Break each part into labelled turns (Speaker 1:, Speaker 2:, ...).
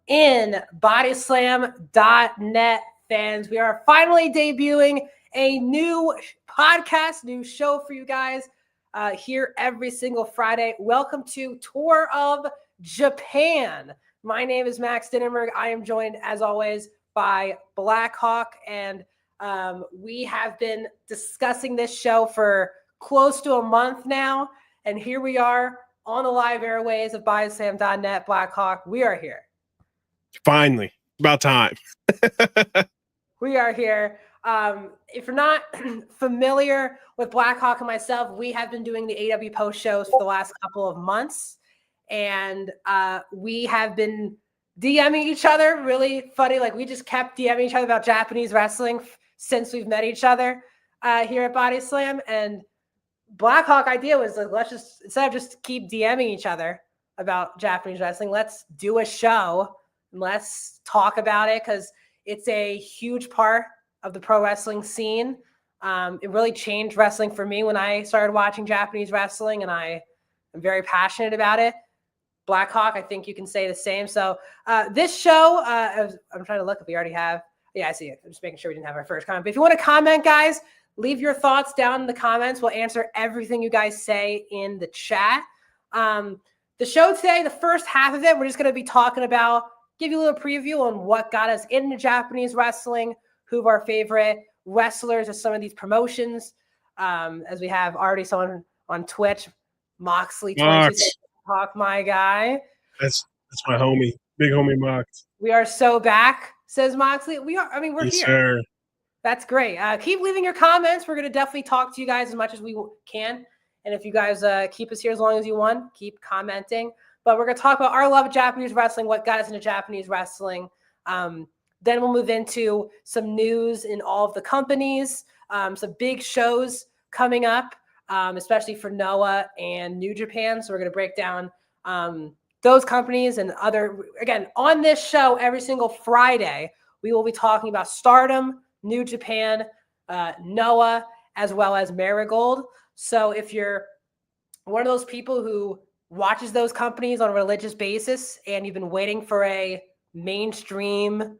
Speaker 1: in BodySlamNet fans. We are finally debuting a new podcast, new show for you guys here every single Friday. Welcome to Tour of Japan. My name is Max Dinenberg. I am joined, as always, by Blackhawk, and we have been discussing this show for close to a month now, and here we are on the live airways of BodySlam.net. Blackhawk, we are here.
Speaker 2: Finally, about time.
Speaker 1: We are here. If you're not familiar with Blackhawk and myself, we have been doing the AW post shows for the last couple of months, and we have been DMing each other. Really funny. Like, we just kept DMing each other about Japanese wrestling since we've met each other here at BodySlam. And Blackhawk idea was like, let's just, instead of just keep DMing each other about Japanese wrestling, let's do a show and let's talk about it, because it's a huge part of the pro wrestling scene. It really changed wrestling for me when I started watching Japanese wrestling, and I am very passionate about it. Blackhawk, I think you can say the same. So this show, I'm trying to look if we already have. Yeah, I see it. I'm just making sure we didn't have our first comment. But if you want to comment, guys, leave your thoughts down in the comments. We'll answer everything you guys say in the chat. The show today, the first half of it, we're just going to be talking about, give you a little preview on what got us into Japanese wrestling, who of our favorite wrestlers of some of these promotions. As we have already someone on Twitch, Moxley, Talk, my guy.
Speaker 2: That's my homie, big homie Mox.
Speaker 1: We are so back, says Moxley. We are. I mean, we're
Speaker 2: yes,
Speaker 1: here.
Speaker 2: Sir.
Speaker 1: That's great. Keep leaving your comments. We're going to definitely talk to you guys as much as we can. And if you guys keep us here as long as you want, keep commenting. But we're going to talk about our love of Japanese wrestling, what got us into Japanese wrestling. Then we'll move into some news in all of the companies, some big shows coming up, especially for Noah and New Japan. So we're going to break down those companies and other, again, on this show every single Friday, we will be talking about STARDOM, New Japan, Noah, as well as Marigold. So if you're one of those people who watches those companies on a religious basis and you've been waiting for a mainstream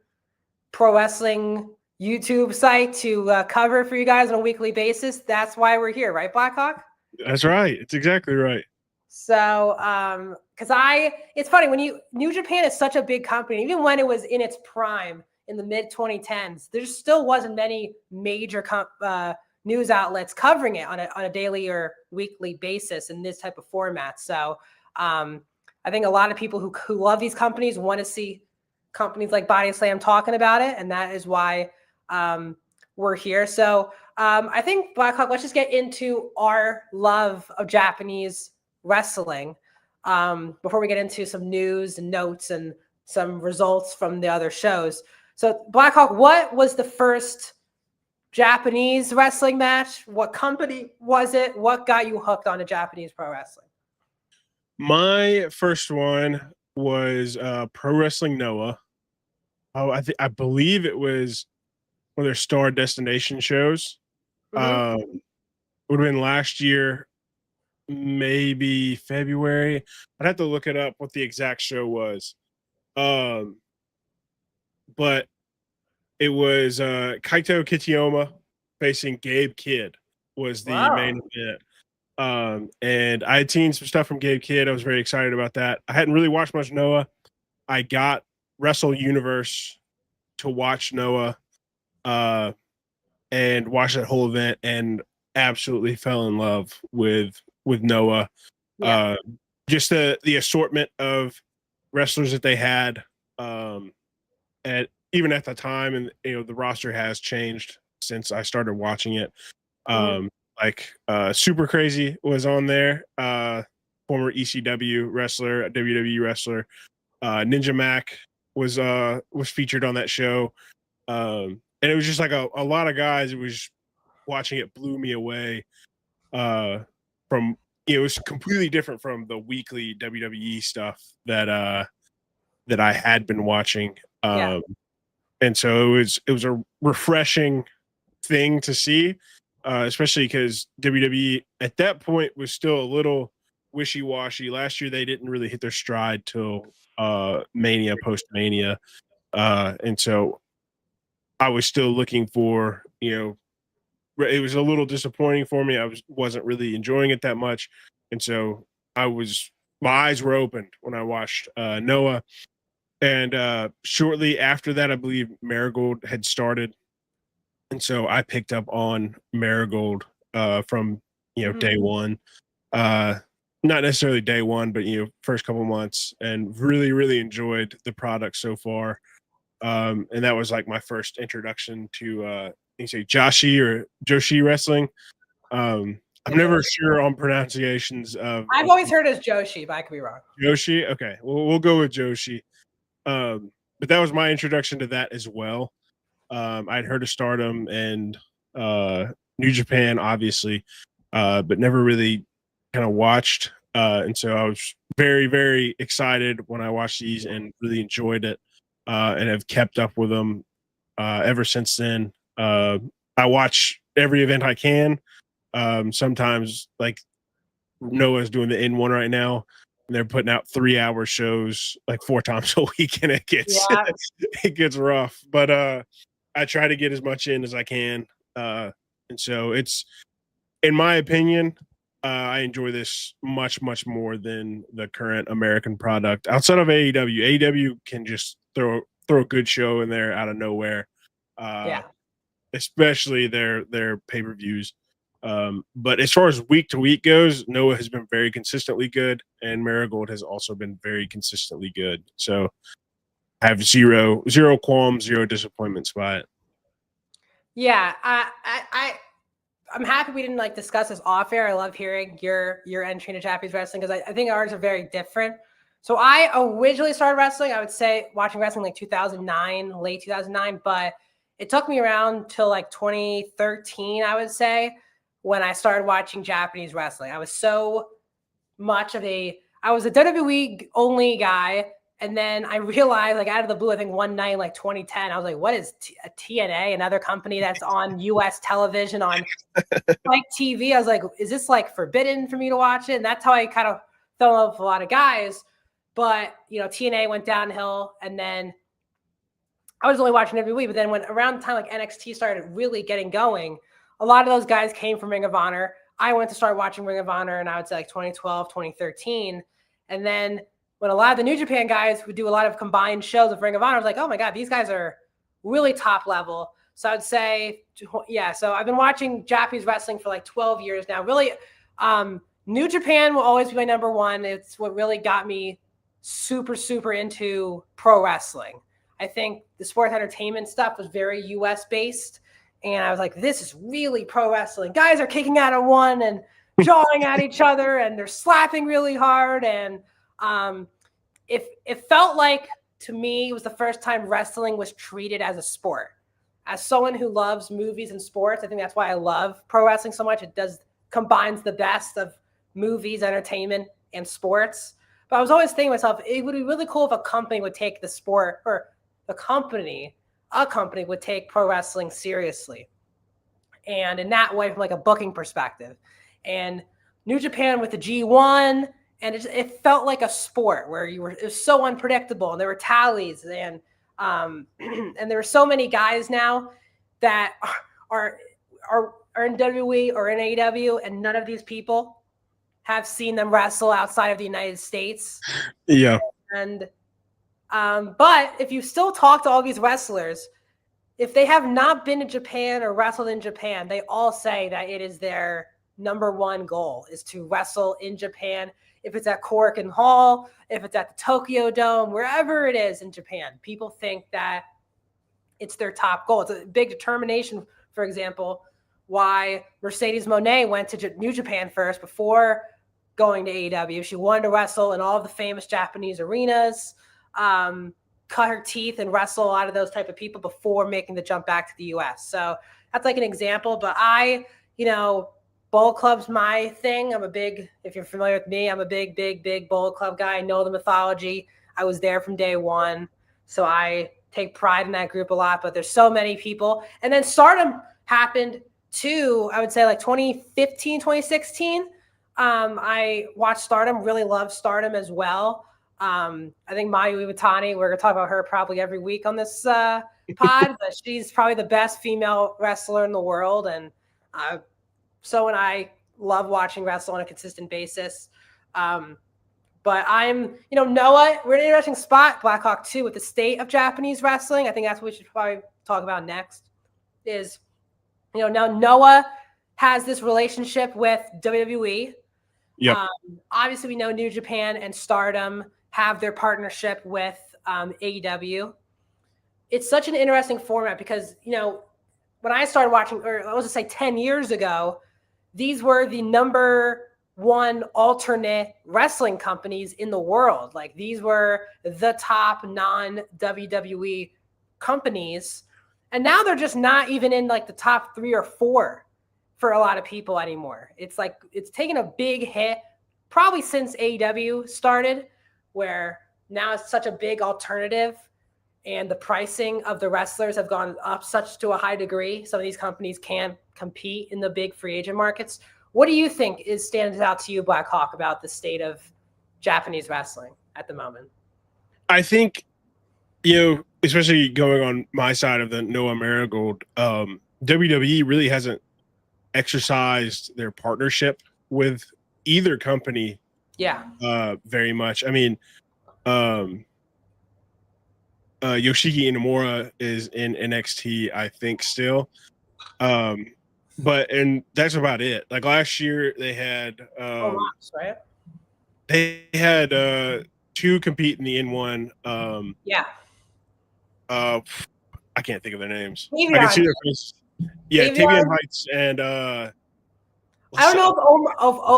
Speaker 1: pro wrestling YouTube site to cover for you guys on a weekly basis, that's why we're here, right, Blackhawk?
Speaker 2: That's right. It's exactly right.
Speaker 1: So, because it's funny when New Japan is such a big company, even when it was in its prime in the mid 2010s, there still wasn't many major news outlets covering it on a daily or weekly basis in this type of format. So, I think a lot of people who love these companies want to see companies like BodySlam talking about it, and that is why we're here. So, I think, Blackhawk, let's just get into our love of Japanese wrestling before we get into some news and notes and some results from the other shows. So, Blackhawk, what was the first Japanese wrestling match? What company was it? What got you hooked on Japanese pro wrestling?
Speaker 2: My first one was Pro Wrestling Noah. Oh, I believe it was one of their Star Destination shows.
Speaker 1: Mm-hmm.
Speaker 2: Would have been last year, maybe February. I'd have to look it up what the exact show was. But it was Kaito Kitayama facing Gabe Kidd was the main event. And I had seen some stuff from Gabe Kidd. I was very excited about that. I hadn't really watched much Noah. I got Wrestle Universe to watch Noah and watch that whole event and absolutely fell in love with Noah.
Speaker 1: Yeah.
Speaker 2: Just the assortment of wrestlers that they had even at the time, and the roster has changed since I started watching it. Super Crazy was on there, former ECW wrestler, a WWE wrestler. Ninja Mac was featured on that show, and it was just like a lot of guys. It was watching it blew me away. From it was completely different from the weekly WWE stuff that I had been watching. And so it was a refreshing thing to see, especially because WWE at that point was still a little wishy-washy. Last year they didn't really hit their stride till Mania, post-Mania. And so I was still looking for, it was a little disappointing for me. I wasn't really enjoying it that much. And so my eyes were opened when I watched Noah. And shortly after that, I believe Marigold had started. And so I picked up on Marigold from, day one. Not necessarily day one, but, first couple months, and really, really enjoyed the product so far. And that was like my first introduction to, you say Joshi wrestling. I'm never sure on pronunciations of.
Speaker 1: I've always heard it as Joshi, but I could be wrong.
Speaker 2: Joshi? Okay. Well, we'll go with Joshi. But that was my introduction to that as well. I'd heard of Stardom and New Japan, obviously, but never really kind of watched. And so I was very, very excited when I watched these and really enjoyed it, and have kept up with them ever since then. I watch every event I can. Sometimes, like Noah's doing the N1 right now, and they're putting out 3-hour shows like 4 times a week, and it gets rough. But I try to get as much in as I can. And so it's, in my opinion, I enjoy this much, much more than the current American product. Outside of AEW, AEW can just throw a good show in there out of nowhere. Especially their pay-per-views. But as far as week to week goes, Noah has been very consistently good, and Marigold has also been very consistently good. So I have zero qualms, zero disappointments by it.
Speaker 1: Yeah, I'm happy we didn't discuss this off air. I love hearing your entry into Japanese wrestling, because I think ours are very different. So I originally started wrestling, I would say watching wrestling like 2009, late 2009, but it took me around till like 2013, I would say, when I started watching Japanese wrestling. I was so much of I was a WWE only guy. And then I realized, like, out of the blue, I think one night, like 2010, I was like, what is a TNA, another company that's on US television, on like TV? I was like, is this like forbidden for me to watch it? And that's how I kind of fell in love with a lot of guys. But, TNA went downhill, and then I was only watching every week. But then when around the time like NXT started really getting going, a lot of those guys came from Ring of Honor. I went to start watching Ring of Honor, and I would say like 2012, 2013. And then when a lot of the New Japan guys would do a lot of combined shows with Ring of Honor, I was like, oh my God, these guys are really top level. So I'd say, yeah, so I've been watching Japanese wrestling for like 12 years now. Really, New Japan will always be my number one. It's what really got me super, super into pro wrestling. I think the sports entertainment stuff was very US based. And I was like, this is really pro wrestling. Guys are kicking out of one and jawing at each other, and they're slapping really hard. And it felt like, to me, it was the first time wrestling was treated as a sport. As someone who loves movies and sports, I think that's why I love pro wrestling so much. It combines the best of movies, entertainment, and sports. But I was always thinking to myself, it would be really cool if a company would take the sport, or a company would take pro wrestling seriously. And in that way, from like a booking perspective. And New Japan with the G1, and it felt like a sport where it was so unpredictable, and there were tallies, and there were so many guys now that are in WWE or in AEW, and none of these people have seen them wrestle outside of the United States.
Speaker 2: Yeah.
Speaker 1: And but if you still talk to all these wrestlers, if they have not been to Japan or wrestled in Japan, they all say that it is their number one goal, is to wrestle in Japan. If it's at Korakuen Hall, if it's at the Tokyo Dome, wherever it is in Japan, people think that it's their top goal. It's a big determination, for example, why Mercedes Moné went to New Japan first before going to AEW. She wanted to wrestle in all of the famous Japanese arenas, cut her teeth and wrestle a lot of those type of people before making the jump back to the US. So that's like an example. But Bullet Club's my thing. If you're familiar with me, I'm a big Bullet Club guy. I know the mythology. I was there from day one. So I take pride in that group a lot, but there's so many people. And then Stardom happened too, I would say like 2015, 2016. I watched Stardom, really love Stardom as well. I think Mayu Iwatani, we're going to talk about her probably every week on this pod, but she's probably the best female wrestler in the world. And so and I love watching wrestle on a consistent basis. But I'm, Noah, we're in an interesting spot, Blackhawk 2, with the state of Japanese wrestling. I think that's what we should probably talk about next is, now Noah has this relationship with WWE.
Speaker 2: Yep.
Speaker 1: Obviously, we know New Japan and Stardom have their partnership with AEW. It's such an interesting format because, when I started watching, or I was to say 10 years ago, these were the number one alternate wrestling companies in the world. Like these were the top non-WWE companies. And now they're just not even in like the top 3 or 4 for a lot of people anymore. It's like, it's taken a big hit probably since AEW started, where now it's such a big alternative and the pricing of the wrestlers have gone up such to a high degree. Some of these companies can't compete in the big free agent markets. What do you think stands out to you, Black Hawk, about the state of Japanese wrestling at the moment?
Speaker 2: I think, especially going on my side of the Noah Marigold, WWE really hasn't exercised their partnership with either company.
Speaker 1: Yeah.
Speaker 2: Very much. I mean, Yoshiki Inamura is in NXT, I think, still. And that's about it. Like last year, they had
Speaker 1: right?
Speaker 2: They had 2 compete in the N1.
Speaker 1: Yeah.
Speaker 2: I can't think of their names.
Speaker 1: Tavion.
Speaker 2: I can see their face. Yeah, Tavion Heights and
Speaker 1: I don't know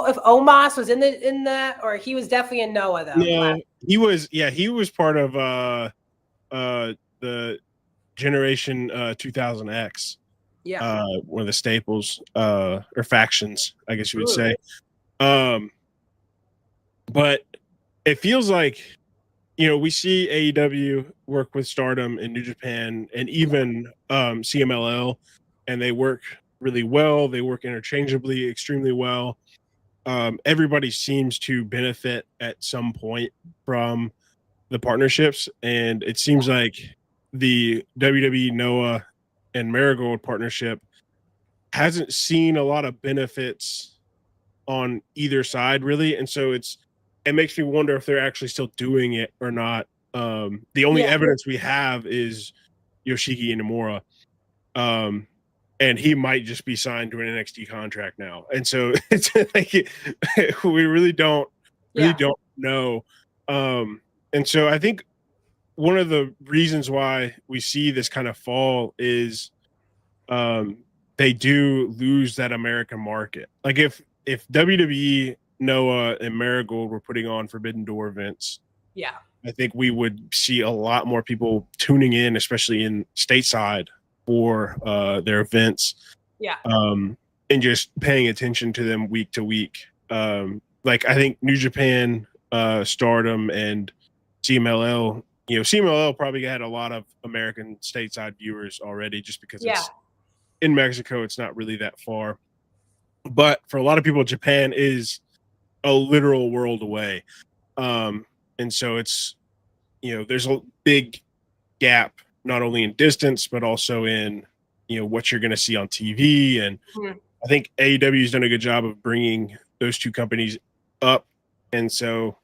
Speaker 1: if Omos was in that, or he was definitely in Noah though.
Speaker 2: No, he was. Yeah, he was part of the Generation 2000X.
Speaker 1: Yeah.
Speaker 2: One of the staples or factions, I guess you would say. But it feels like, we see AEW work with Stardom and New Japan and even CMLL, and they work really well. They work interchangeably extremely well. Everybody seems to benefit at some point from the partnerships, and it seems like the WWE Noah and Marigold partnership hasn't seen a lot of benefits on either side, really, and so it makes me wonder if they're actually still doing it or not. The only evidence we have is Yoshiki Inamura, and he might just be signed to an NXT contract now, and so it's like we really don't know. And so I think one of the reasons why we see this kind of fall is they do lose that American market. Like if WWE, Noah, and Marigold were putting on Forbidden Door events, I think we would see a lot more people tuning in, especially in stateside, for their events. And just paying attention to them week to week. Like I think New Japan, Stardom, and CMLL. CMLL probably had a lot of American stateside viewers already, just because it's in Mexico. It's not really that far, but for a lot of people, Japan is a literal world away, and so it's there's a big gap not only in distance but also in what you're going to see on TV. And I think AEW has done a good job of bringing those 2 companies up, and so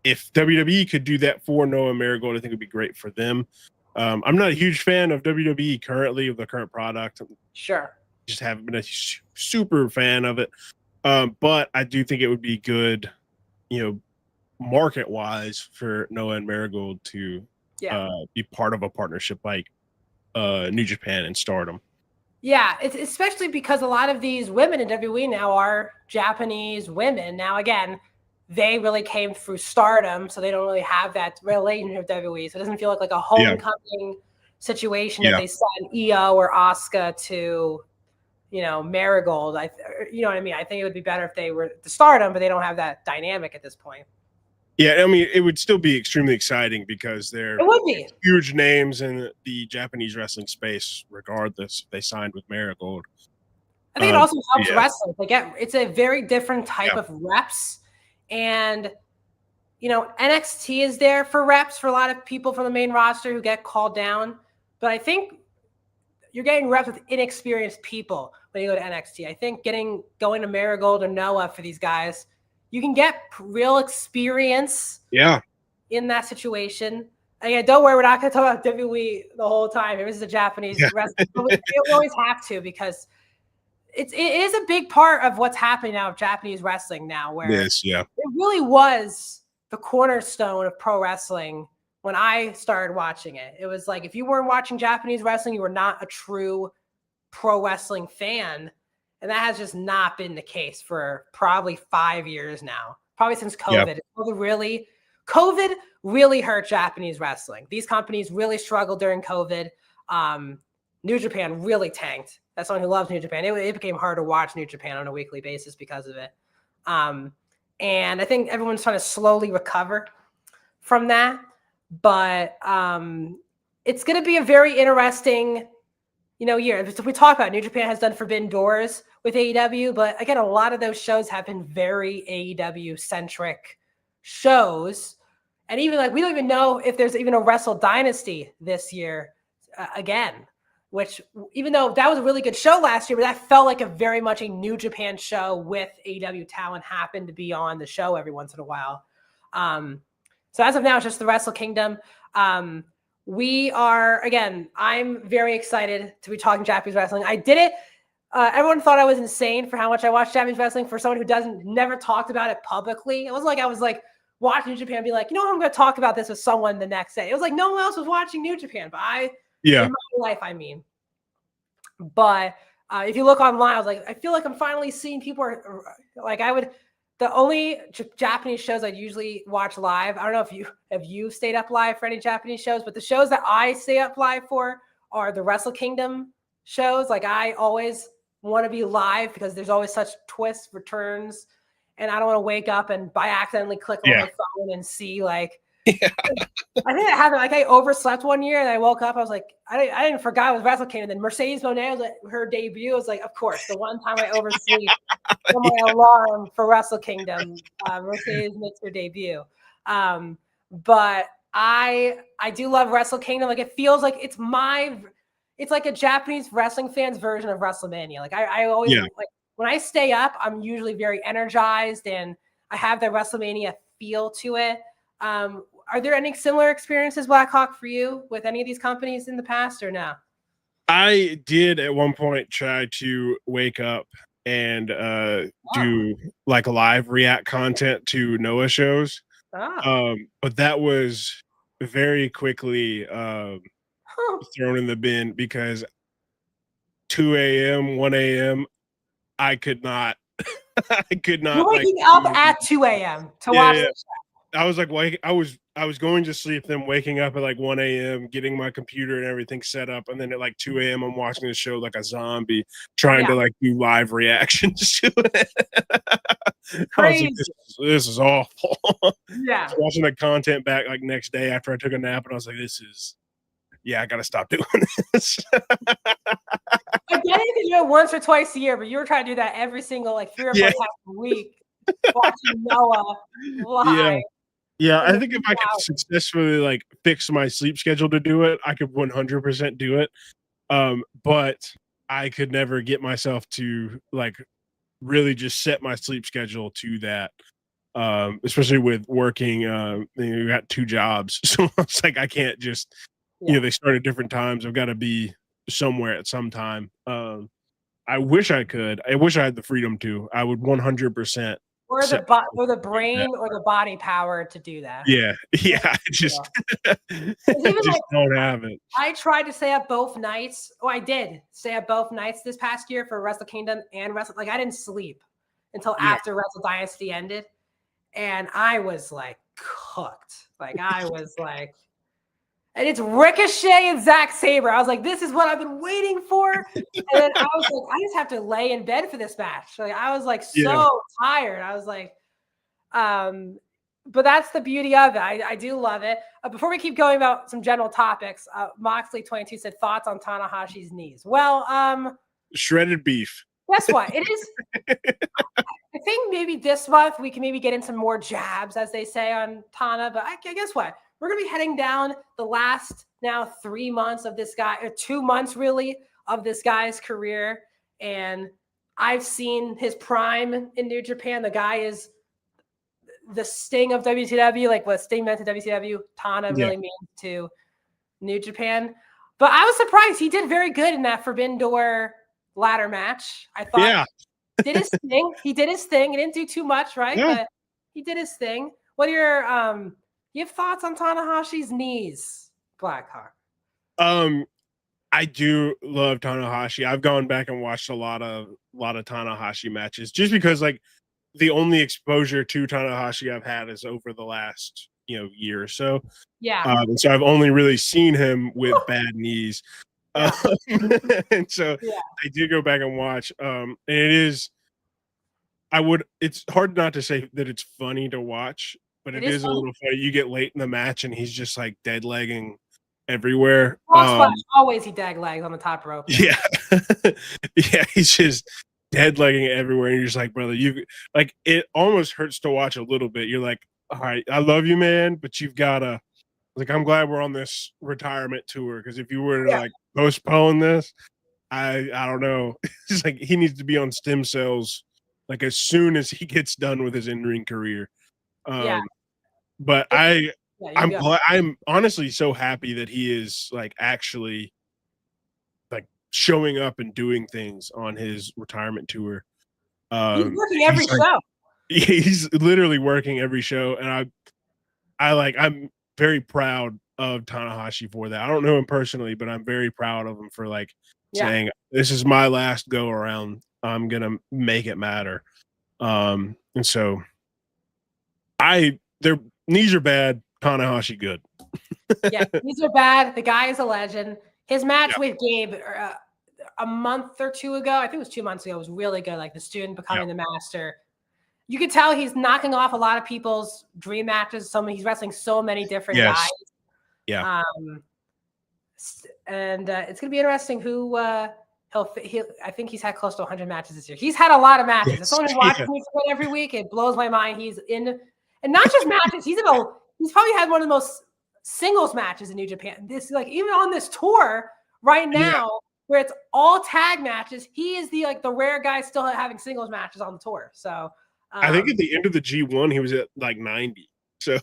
Speaker 2: if WWE could do that for Noah Marigold, I think it would be great for them. I'm not a huge fan of WWE currently, of the current product.
Speaker 1: Sure.
Speaker 2: Just haven't been a super fan of it. But I do think it would be good, market-wise, for Noah and Marigold to be part of a partnership like New Japan and Stardom.
Speaker 1: Yeah, it's especially because a lot of these women in WWE now are Japanese women. Now, again, they really came through Stardom, so they don't really have that relationship with WWE. So it doesn't feel like a homecoming situation if they sign Io or Asuka to, Marigold. You know what I mean? I think it would be better if they were the Stardom, but they don't have that dynamic at this point.
Speaker 2: Yeah, I mean, it would still be extremely exciting because they're huge names in the Japanese wrestling space, regardless if they signed with Marigold.
Speaker 1: I think it also helps wrestlers. It's a very different type of reps. And, NXT is there for reps for a lot of people from the main roster who get called down. But I think you're getting reps with inexperienced people when you go to NXT. I think going to Marigold or Noah for these guys, you can get real experience in that situation. Again, don't worry, we're not going to talk about WWE the whole time. This is a Japanese wrestling. We always have to, because it is a big part of what's happening now with Japanese wrestling now, where it really was the cornerstone of pro wrestling when I started watching it. It was like, if you weren't watching Japanese wrestling, you were not a true pro wrestling fan. And that has just not been the case for probably 5 years now, probably since COVID. COVID really hurt Japanese wrestling. These companies really struggled during COVID. New Japan really tanked. As someone who loves New Japan, it became hard to watch New Japan on a weekly basis because of it. And I think everyone's trying to slowly recover from that. But it's going to be a very interesting, year. We talk about New Japan has done Forbidden Doors with AEW, but again, a lot of those shows have been very AEW centric shows. And even we don't even know if there's even a Wrestle Dynasty this year again, which, even though that was a really good show last year, but that felt like a very much a New Japan show with AEW talent happened to be on the show every once in a while. So as of now, it's just the Wrestle Kingdom. We are, again, I'm very excited to be talking Japanese wrestling. I did it. Everyone thought I was insane for how much I watched Japanese wrestling. For someone who never talked about it publicly, it was like I was watching New Japan and be like, I'm going to talk about this with someone the next day. It was like no one else was watching New Japan, but in my life, I mean. But if you look online, I was like, I feel like I'm finally seeing people the only Japanese shows I'd usually watch live. I don't know if you stayed up live for any Japanese shows, but the shows that I stay up live for are the Wrestle Kingdom shows. I always want to be live because there's always such twists, returns, and I don't want to wake up and by accidentally click on my phone and see I think it happened. I overslept one year and I woke up. I was like, I didn't forget it was Wrestle Kingdom. And then Mercedes Moné was her debut. I was like, of course, the one time I oversleep on my alarm for Wrestle Kingdom, Mercedes makes her debut. But I do love Wrestle Kingdom. It feels like it's like a Japanese wrestling fan's version of WrestleMania. I always when I stay up, I'm usually very energized and I have the WrestleMania feel to it. Are there any similar experiences, Blackhawk, for you with any of these companies in the past or no?
Speaker 2: I did at one point try to wake up and do live react content to Noah shows. But that was very quickly thrown in the bin because 2 a.m., 1 a.m., I could not. You're
Speaker 1: waking up at 2 a.m. to watch the show.
Speaker 2: I was I was going to sleep, then waking up at 1 a.m., getting my computer and everything set up, and then at 2 a.m. I'm watching the show like a zombie, trying to do live reactions to it.
Speaker 1: Crazy.
Speaker 2: I was like, this is awful.
Speaker 1: Yeah.
Speaker 2: Watching the content back next day after I took a nap, and I was like, I gotta stop doing this.
Speaker 1: I get it, you can do it once or twice a year, but you were trying to do that every single 3 or 4 times a week, watching Noah live.
Speaker 2: Yeah, I think if I could successfully fix my sleep schedule to do it, I could 100% do it. But I could never get myself to really just set my sleep schedule to that. Especially with working, you got 2 jobs, so it's I can't just, they start at different times. I've got to be somewhere at some time. I wish I could. I wish I had the freedom to. I would 100%.
Speaker 1: Or the brain or the body power to do that.
Speaker 2: Yeah. I just, don't have it.
Speaker 1: I tried to stay up both nights. Oh, I did stay up both nights this past year for Wrestle Kingdom and Wrestle. I didn't sleep until after Wrestle Dynasty ended. And I was cooked. I was and it's Ricochet and Zack Sabre. I was like, this is what I've been waiting for. And then I was like, I just have to lay in bed for this match. I was so tired. I was but that's the beauty of it. I do love it. Before we keep going about some general topics, Moxley22 said thoughts on Tanahashi's knees. Well,
Speaker 2: shredded beef.
Speaker 1: Guess what? It is. I think maybe this month we can maybe get in some more jabs, as they say on Tana. But guess what? We're going to be heading down the last now 3 months of this guy, or 2 months really, of this guy's career. And I've seen his prime in New Japan. The guy is the Sting of WCW, like what Sting meant to WCW, Tana really means to New Japan. But I was surprised. He did very good in that Forbidden Door ladder match. I thought did his thing. He did his thing. He didn't do too much, right?
Speaker 2: Yeah.
Speaker 1: But he did his thing. What are your you have thoughts on Tanahashi's knees, Blackhawk?
Speaker 2: I do love Tanahashi. I've gone back and watched a lot of Tanahashi matches just because like the only exposure to Tanahashi I've had is over the last year or so.
Speaker 1: Yeah.
Speaker 2: And so I've only really seen him with bad knees.
Speaker 1: Yeah.
Speaker 2: And so I did go back and watch. And it is, it's hard not to say that it's funny to watch, but it is a little funny. You get late in the match and he's just like dead legging everywhere.
Speaker 1: Always he dead legs on the top rope.
Speaker 2: Yeah. Yeah, he's just dead legging everywhere. And you're just like, brother, like it almost hurts to watch a little bit. You're like, all right, I love you, man, but you've gotta I'm glad we're on this retirement tour, because if you were to like postpone this, I don't know. It's like he needs to be on stem cells like as soon as he gets done with his in-ring career. But I'm honestly so happy that he is like actually like showing up and doing things on his retirement tour.
Speaker 1: He's working every show.
Speaker 2: He's literally working every show, and I'm very proud of Tanahashi for that. I don't know him personally, but I'm very proud of him for like saying, this is my last go around. I'm going to make it matter. And so their knees are bad. Tanahashi good.
Speaker 1: Yeah, knees are bad. The guy is a legend. His match with Gabe a month or two ago, I think it was 2 months ago, was really good. Like the student becoming the master. You could tell he's knocking off a lot of people's dream matches. He's wrestling so many different guys.
Speaker 2: Yeah.
Speaker 1: And it's gonna be interesting who he'll. I think he's had close to 100 matches this year. He's had a lot of matches. Yes. As someone who watches me every week, it blows my mind. He's in, and not just matches. He's probably had one of the most singles matches in New Japan. This even on this tour right now, where it's all tag matches. He is the rare guy still having singles matches on the tour. So.
Speaker 2: I think at the end of the G1, he was at like 90. So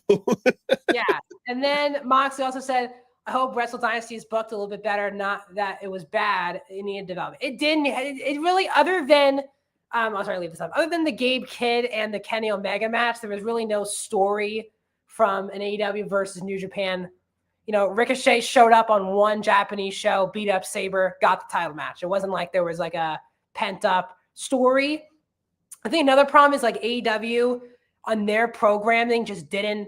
Speaker 1: yeah. And then Moxley also said, I hope Wrestle Dynasty is booked a little bit better. Not that it was bad in the development. It didn't. It really, other than I'll try to leave this up. Other than the Gabe Kidd and the Kenny Omega match, there was really no story from an AEW versus New Japan. Ricochet showed up on one Japanese show, beat up Sabre, got the title match. It wasn't like there was like a pent up story. I think another problem is like AEW on their programming just didn't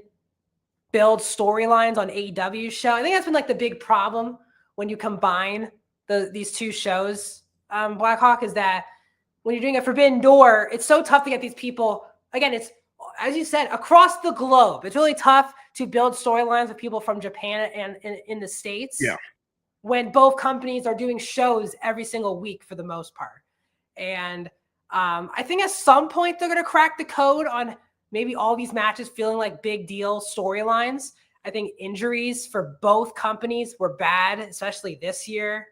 Speaker 1: build storylines on AEW's show. I think that's been like the big problem when you combine these two shows, Blackhawk, is that when you're doing a Forbidden Door, it's so tough to get these people. Again, it's, as you said, across the globe. It's really tough to build storylines with people from Japan and in the States.
Speaker 2: Yeah.
Speaker 1: When both companies are doing shows every single week for the most part. And I think at some point they're going to crack the code on maybe all these matches feeling like big deal storylines. I think injuries for both companies were bad, especially this year.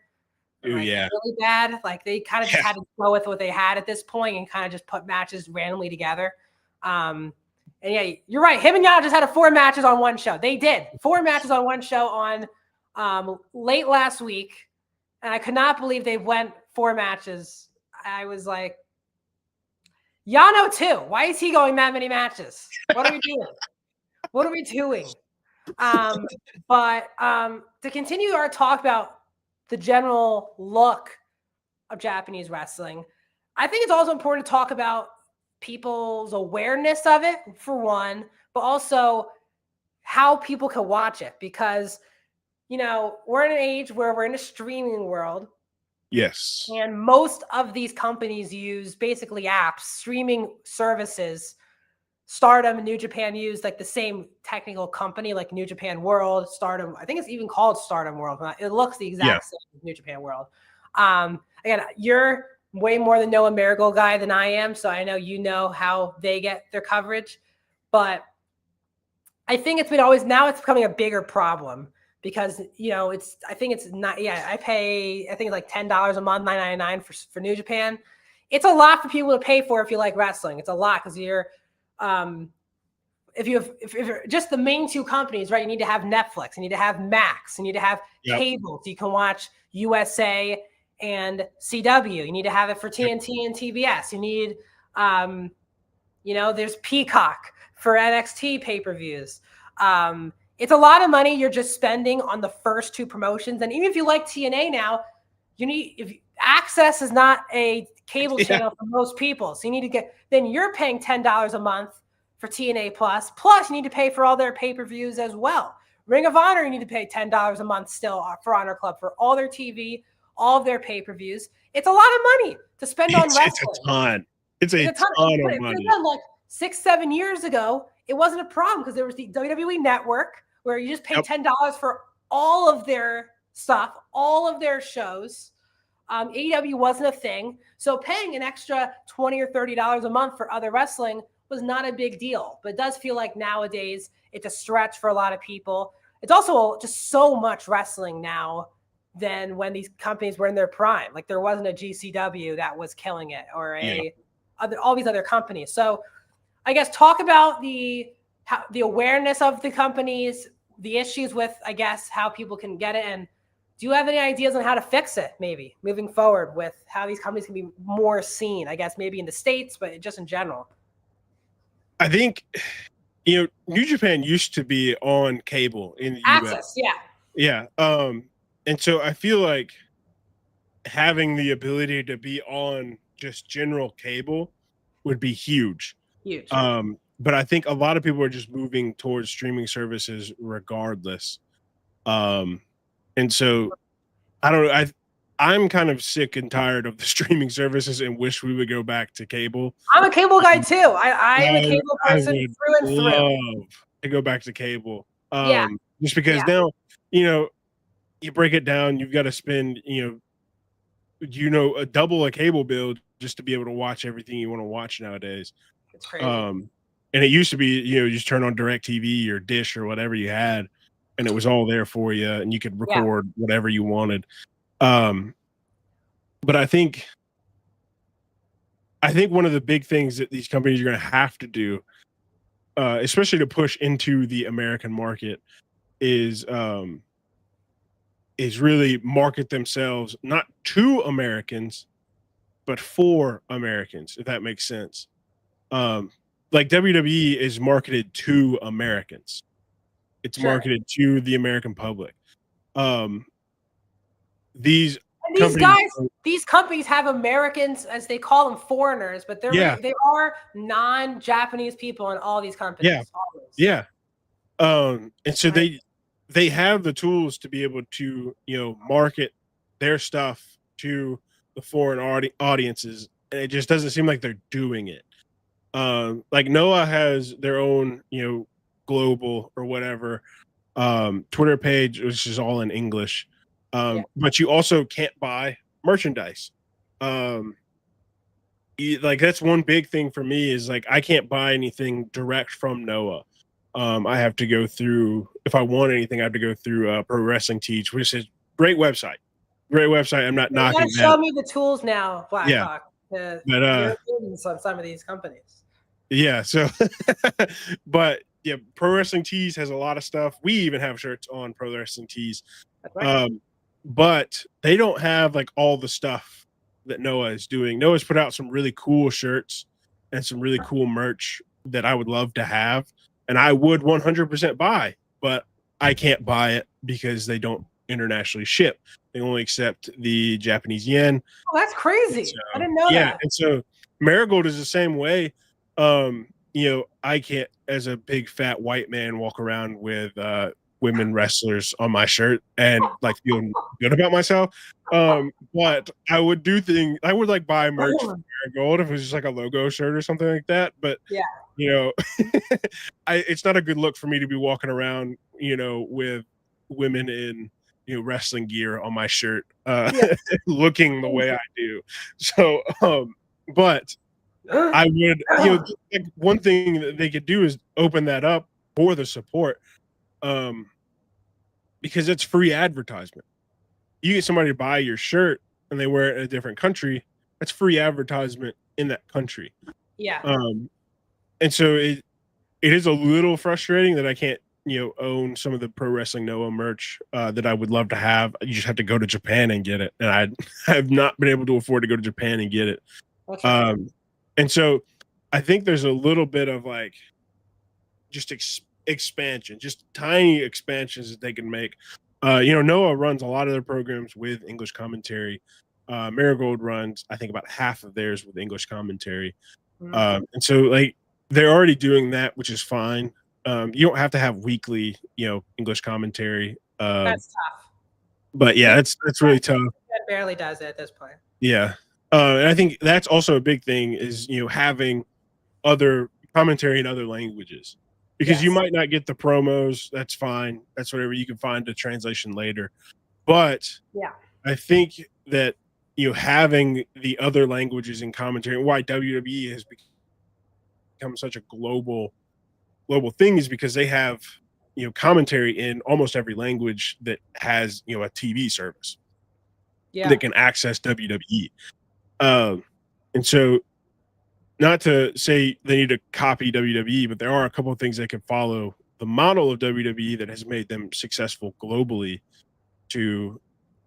Speaker 1: Really bad. Like they kind of just had to go with what they had at this point and kind of just put matches randomly together. And yeah, you're right. Him and Yano just had 4 matches on one show. They did 4 matches on one show on late last week. And I could not believe they went 4 matches. I was like, Yano too. Why is he going that many matches? What are we doing? What are we doing? But to continue our talk about the general look of Japanese wrestling, I think it's also important to talk about people's awareness of it, for one, but also how people can watch it. Because, we're in an age where we're in a streaming world.
Speaker 2: Yes.
Speaker 1: And most of these companies use basically apps, streaming services. Stardom and New Japan use like the same technical company, like New Japan World, Stardom. I think it's even called Stardom World. It looks the exact same as New Japan World. Again, you're way more the Noah Marigold guy than I am, so I know you know how they get their coverage. But I think it's been always, now it's becoming a bigger problem because, you know, I think it's not, I pay, I think it's like $10 a month, $9.99 for New Japan. It's a lot for people to pay for if you like wrestling. It's a lot because you're, if you're just the main two companies, right? You need to have Netflix, you need to have Max, you need to have cable so you can watch USA and CW. You need to have it for TNT and TBS. You need, you know, there's Peacock for NXT pay-per-views. It's a lot of money you're just spending on the first two promotions. And even if you like TNA now, access is not a cable channel for most people. So you need to then you're paying $10 a month for TNA plus you need to pay for all their pay-per-views as well. Ring of Honor, you need to pay $10 a month still for Honor Club for all their TV, all of their pay-per-views. It's a lot of money to spend on wrestling.
Speaker 2: It's a ton. It's a ton of money.
Speaker 1: Like 6-7 years ago, it wasn't a problem because there was the WWE Network where you just pay $10 for all of their stuff, all of their shows. AEW wasn't a thing. So paying an extra $20 or $30 a month for other wrestling was not a big deal. But it does feel like nowadays it's a stretch for a lot of people. It's also just so much wrestling now than when these companies were in their prime. Like there wasn't a GCW that was killing it or all these other companies. So I guess talk about the awareness of the companies, the issues with, I guess, how people can get it. And do you have any ideas on how to fix it, maybe moving forward with how these companies can be more seen, I guess, maybe in the States, but just in general?
Speaker 2: I think, you know, New Japan used to be on cable in the
Speaker 1: Access,
Speaker 2: US. Yeah. And so I feel like having the ability to be on just general cable would be huge.
Speaker 1: Huge.
Speaker 2: But I think a lot of people are just moving towards streaming services regardless. And so I don't know. I'm kind of sick and tired of the streaming services and wish we would go back to cable.
Speaker 1: I'm a cable guy too. I'm a cable person through and through.
Speaker 2: Love to go back to cable. Just because now, you know, you break it down, you've got to spend, a double a cable bill just to be able to watch everything you want to watch nowadays.
Speaker 1: It's crazy.
Speaker 2: And it used to be, you just turn on DirecTV or Dish or whatever you had, and it was all there for you, and you could record whatever you wanted. But I think one of the big things that these companies are going to have to do, especially to push into the American market, is really market themselves not to Americans, but for Americans, if that makes sense. Like WWE is marketed to Americans. It's marketed to the American public. These companies have Americans, as they call them, foreigners, but they are non-Japanese people in all these companies. And so they have the tools to be able to market their stuff to the foreign audiences, and it just doesn't seem like they're doing it. Like Noah has their own global or whatever Twitter page, which is all in English. But you also can't buy merchandise. Like that's one big thing for me is like I can't buy anything direct from Noah. I have to go through, if I want anything, I have to go through Pro Wrestling Teach, which is great website. I'm not knocking that.
Speaker 1: Show me the tools now, Blackhawk. But on some of these companies.
Speaker 2: Yeah. So, but yeah, Pro Wrestling Tees has a lot of stuff. We even have shirts on Pro Wrestling Tees.
Speaker 1: That's right.
Speaker 2: But they don't have like all the stuff that Noah is doing. Noah's put out some really cool shirts and some really cool merch that I would love to have, and I would 100% buy, but I can't buy it because they don't internationally ship. They only accept the Japanese yen.
Speaker 1: Oh, that's crazy. So, I didn't know that.
Speaker 2: Yeah, and so Marigold is the same way. I can't, as a big fat white man, walk around with women wrestlers on my shirt and like feel good about myself. But I would do things. I would like buy merch from Marigold if it was just like a logo shirt or something like that. But it's not a good look for me to be walking around, with women in wrestling gear on my shirt, looking the way I do. So, but I would, like, one thing that they could do is open that up for the support, because it's free advertisement. You get somebody to buy your shirt and they wear it in a different country, that's free advertisement in that country.
Speaker 1: Yeah.
Speaker 2: And so it is a little frustrating that I can't, own some of the Pro Wrestling Noah merch that I would love to have. You just have to go to Japan and get it, and I have not been able to afford to go to Japan and get it. And so I think there's a little bit of like just expansion, just tiny expansions that they can make. Noah runs a lot of their programs with English commentary. Marigold runs, I think, about half of theirs with English commentary. And so, like, they're already doing that, which is fine. You don't have to have weekly, English commentary.
Speaker 1: That's tough.
Speaker 2: But yeah, that's really tough.
Speaker 1: It barely does it at this point.
Speaker 2: Yeah. And I think that's also a big thing is, having other commentary in other languages, because you might not get the promos. That's fine. That's whatever. You can find a translation later. But I think that, having the other languages in commentary, and why WWE has become such a global thing, is because they have, commentary in almost every language that has, a TV service that can access WWE. And so, not to say they need to copy WWE, but there are a couple of things they can follow the model of WWE that has made them successful globally to,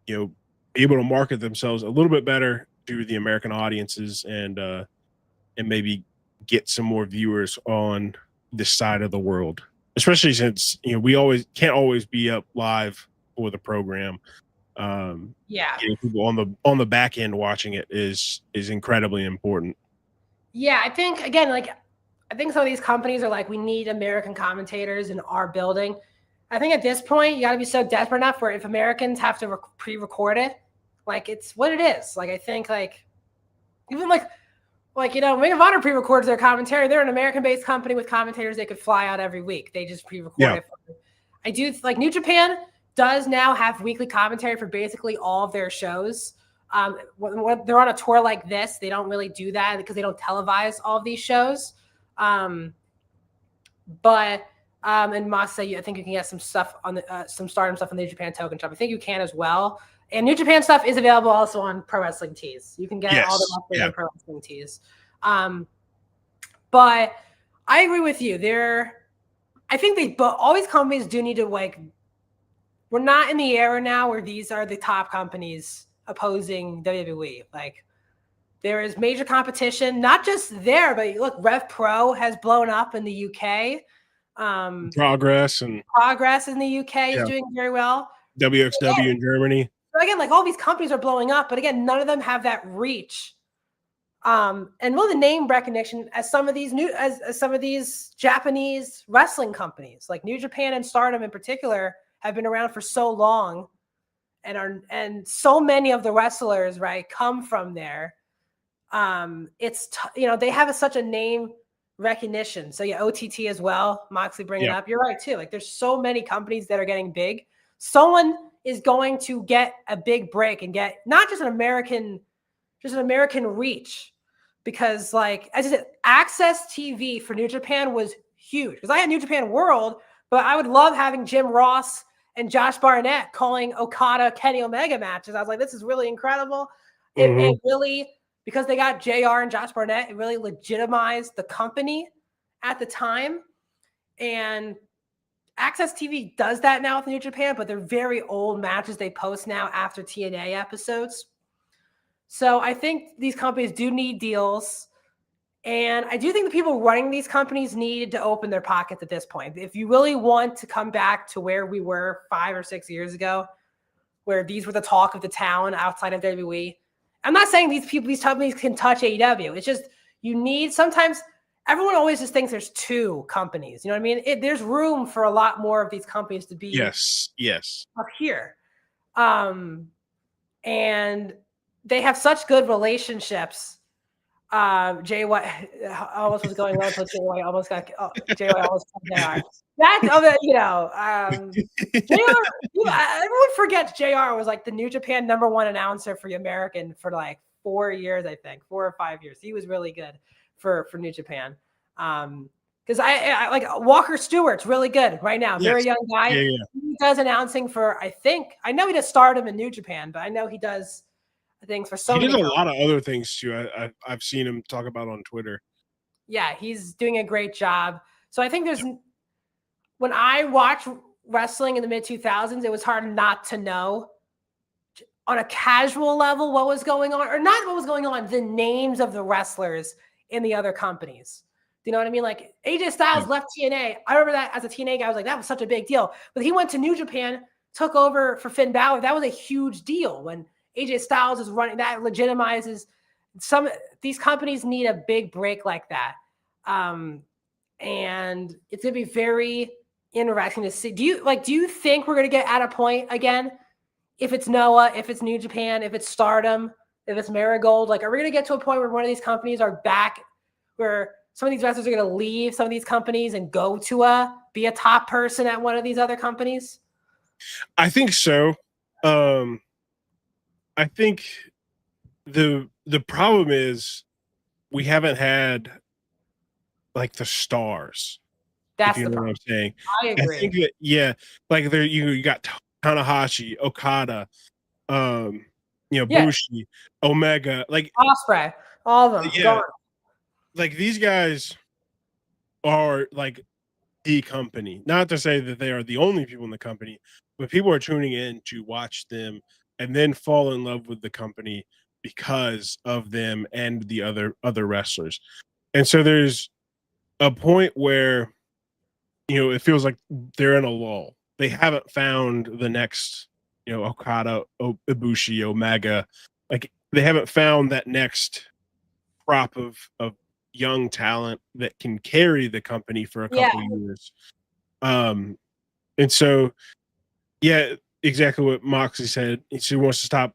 Speaker 2: be able to market themselves a little bit better to the American audiences, and maybe get some more viewers on this side of the world, especially since, we can't always be up live for the program. Getting people on the back end watching it is incredibly important.
Speaker 1: Yeah, I think, again, like, I think some of these companies are like, we need American commentators in our building. I think at this point, you got to be so desperate enough where if Americans have to pre-record it, like, it's what it is. Like, I think, like, even like, Ring of Honor pre-records their commentary. They're an American-based company with commentators they could fly out every week. They just pre-record it. I do, like, New Japan does now have weekly commentary for basically all of their shows. When they're on a tour like this, they don't really do that because they don't televise all of these shows. And Masa, I think you can get some stuff on the some Stardom stuff on the New Japan Token Shop. I think you can as well. And New Japan stuff is available also on Pro Wrestling Tees. You can get all the monthly on Pro Wrestling Tees. But I agree with you. I think but all these companies do need to, like, we're not in the era now where these are the top companies opposing WWE. Like, there is major competition, not just there, but look, Rev Pro has blown up in the UK.
Speaker 2: Progress in
Speaker 1: the UK is doing very well.
Speaker 2: WXW in Germany.
Speaker 1: So again, like, all these companies are blowing up, but again, none of them have that reach. And the name recognition as some of these Japanese wrestling companies, like New Japan and Stardom in particular, have been around for so long, and so many of the wrestlers, right, come from there. They have such a name recognition. So OTT as well. Moxley bringing it up. You're right too. Like, there's so many companies that are getting big. Someone is going to get a big break and get not just an American reach, because, like, as I said, Access TV for New Japan was huge, because I had New Japan World, but I would love having Jim Ross and Josh Barnett calling Okada Kenny Omega matches. I was like, this is really incredible. It really, because they got JR and Josh Barnett, it really legitimized the company at the time. And Access TV does that now with New Japan, but they're very old matches they post now after TNA episodes. So I think these companies do need deals. And I do think the people running these companies need to open their pockets at this point. If you really want to come back to where we were 5 or 6 years ago, where these were the talk of the town outside of WWE, I'm not saying these companies can touch AEW. It's just, you need, sometimes everyone always just thinks there's two companies. You know what I mean? There's room for a lot more of these companies to be up here. And they have such good relationships Jay White almost was going on until Jay White almost got Jay White almost got JR. That's JR. Everyone forgets JR was like the New Japan #1 announcer for the American for like 4 years, I think 4 or 5 years. He was really good for New Japan. Because I like Walker Stewart's really good right now. Very young guy.
Speaker 2: Yeah.
Speaker 1: He does announcing for I know he does Stardom in New Japan, but I know he does things for so many.
Speaker 2: He does a lot of other things too. I've seen him talk about on Twitter.
Speaker 1: Yeah, he's doing a great job. So I think when I watched wrestling in the mid 2000s, it was hard not to know on a casual level what was going on, or not what was going on, the names of the wrestlers in the other companies. Do you know what I mean? Like AJ Styles left TNA. I remember that as a TNA guy, I was like, that was such a big deal. But he went to New Japan, took over for Finn Balor. That was a huge deal when AJ Styles is running. That legitimizes these companies need a big break like that. And it's gonna be very interesting to see. Do you think we're gonna get at a point again? If it's Noah, if it's New Japan, if it's Stardom, if it's Marigold, like, are we gonna get to a point where one of these companies are back, where some of these wrestlers are gonna leave some of these companies and go to be a top person at one of these other companies?
Speaker 2: I think so. I think the problem is we haven't had like the stars.
Speaker 1: That's
Speaker 2: if you
Speaker 1: the
Speaker 2: know
Speaker 1: problem.
Speaker 2: what I'm saying.
Speaker 1: I agree.
Speaker 2: I think that, like there you got Tanahashi, Okada, Bushi, Omega, like
Speaker 1: Ospreay, all of them. Gone.
Speaker 2: Like these guys are like the company. Not to say that they are the only people in the company, but people are tuning in to watch them and then fall in love with the company because of them and the other wrestlers. And so there's a point where it feels like they're in a lull. They haven't found the next, Okada, Ibushi, Omega. Like they haven't found that next crop of young talent that can carry the company for a couple years. And so, exactly what Moxley said. She wants to stop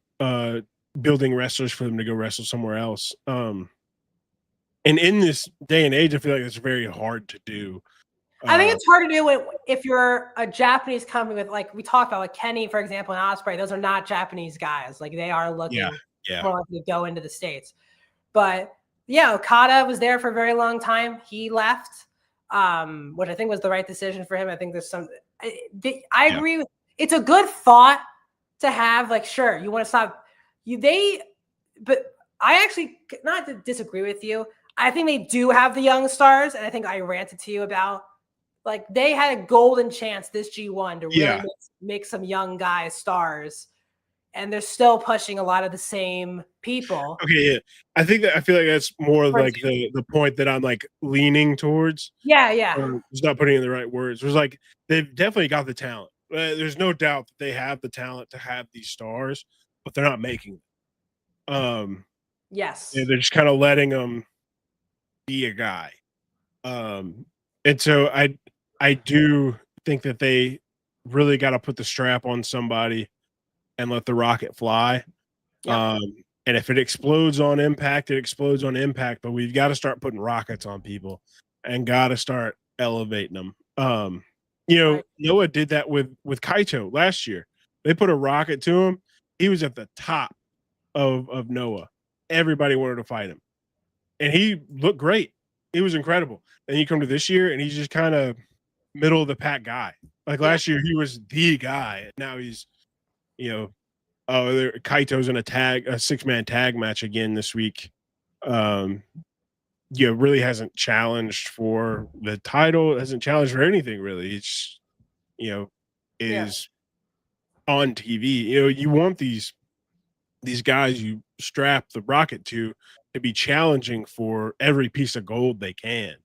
Speaker 2: building wrestlers for them to go wrestle somewhere else. And in this day and age, I feel like it's very hard to do.
Speaker 1: I think it's hard to do if you're a Japanese company with, like we talked about, like Kenny, for example, and Ospreay. Those are not Japanese guys. Like they are looking more likely to go into the States. But Okada was there for a very long time. He left, which I think was the right decision for him. I think there's I agree with. It's a good thought to have. Like, sure, you want to stop but I actually not to disagree with you. I think they do have the young stars, and I think I ranted to you about. Like they had a golden chance this G1 to really make some young guys stars, and they're still pushing a lot of the same people.
Speaker 2: Okay, I feel like that's more like the point that I'm like leaning towards. Just not putting in the right words. It was like they've definitely got the talent. There's no doubt that they have the talent to have these stars, but they're not making them. They're just kind of letting them be a guy. And so I do think that they really got to put the strap on somebody and let the rocket fly. And if it explodes on impact, it explodes on impact. But we've got to start putting rockets on people and got to start elevating them. Noah did that with Kaito last year. They put a rocket to him. He was at the top of Noah. Everybody wanted to fight him. And he looked great. He was incredible. And you come to this year and he's just kind of middle of the pack guy. Like last year, he was the guy. Now he's, Kaito's in a 6-man tag match again this week. Really hasn't challenged for the title. Hasn't challenged for anything really. It's, is on TV. You want these guys you strap the rocket to be challenging for every piece of gold they can.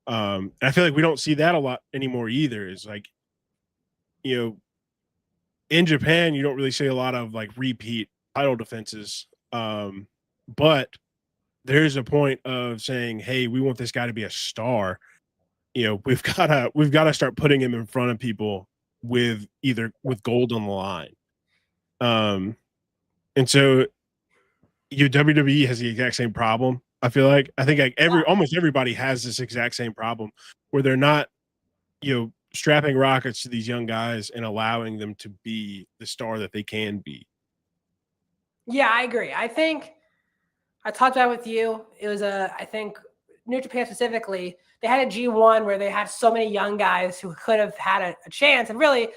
Speaker 2: I feel like we don't see that a lot anymore either. It's like, in Japan, you don't really see a lot of like repeat title defenses. But there's a point of saying, hey, we want this guy to be a star. We've gotta start putting him in front of people with gold on the line. And so WWE has the exact same problem. I feel like almost everybody has this exact same problem where they're not, strapping rockets to these young guys and allowing them to be the star that they can be.
Speaker 1: Yeah, I agree. I think I talked about it with you. It was I think New Japan specifically, they had a G1 where they had so many young guys who could have had a chance. And really,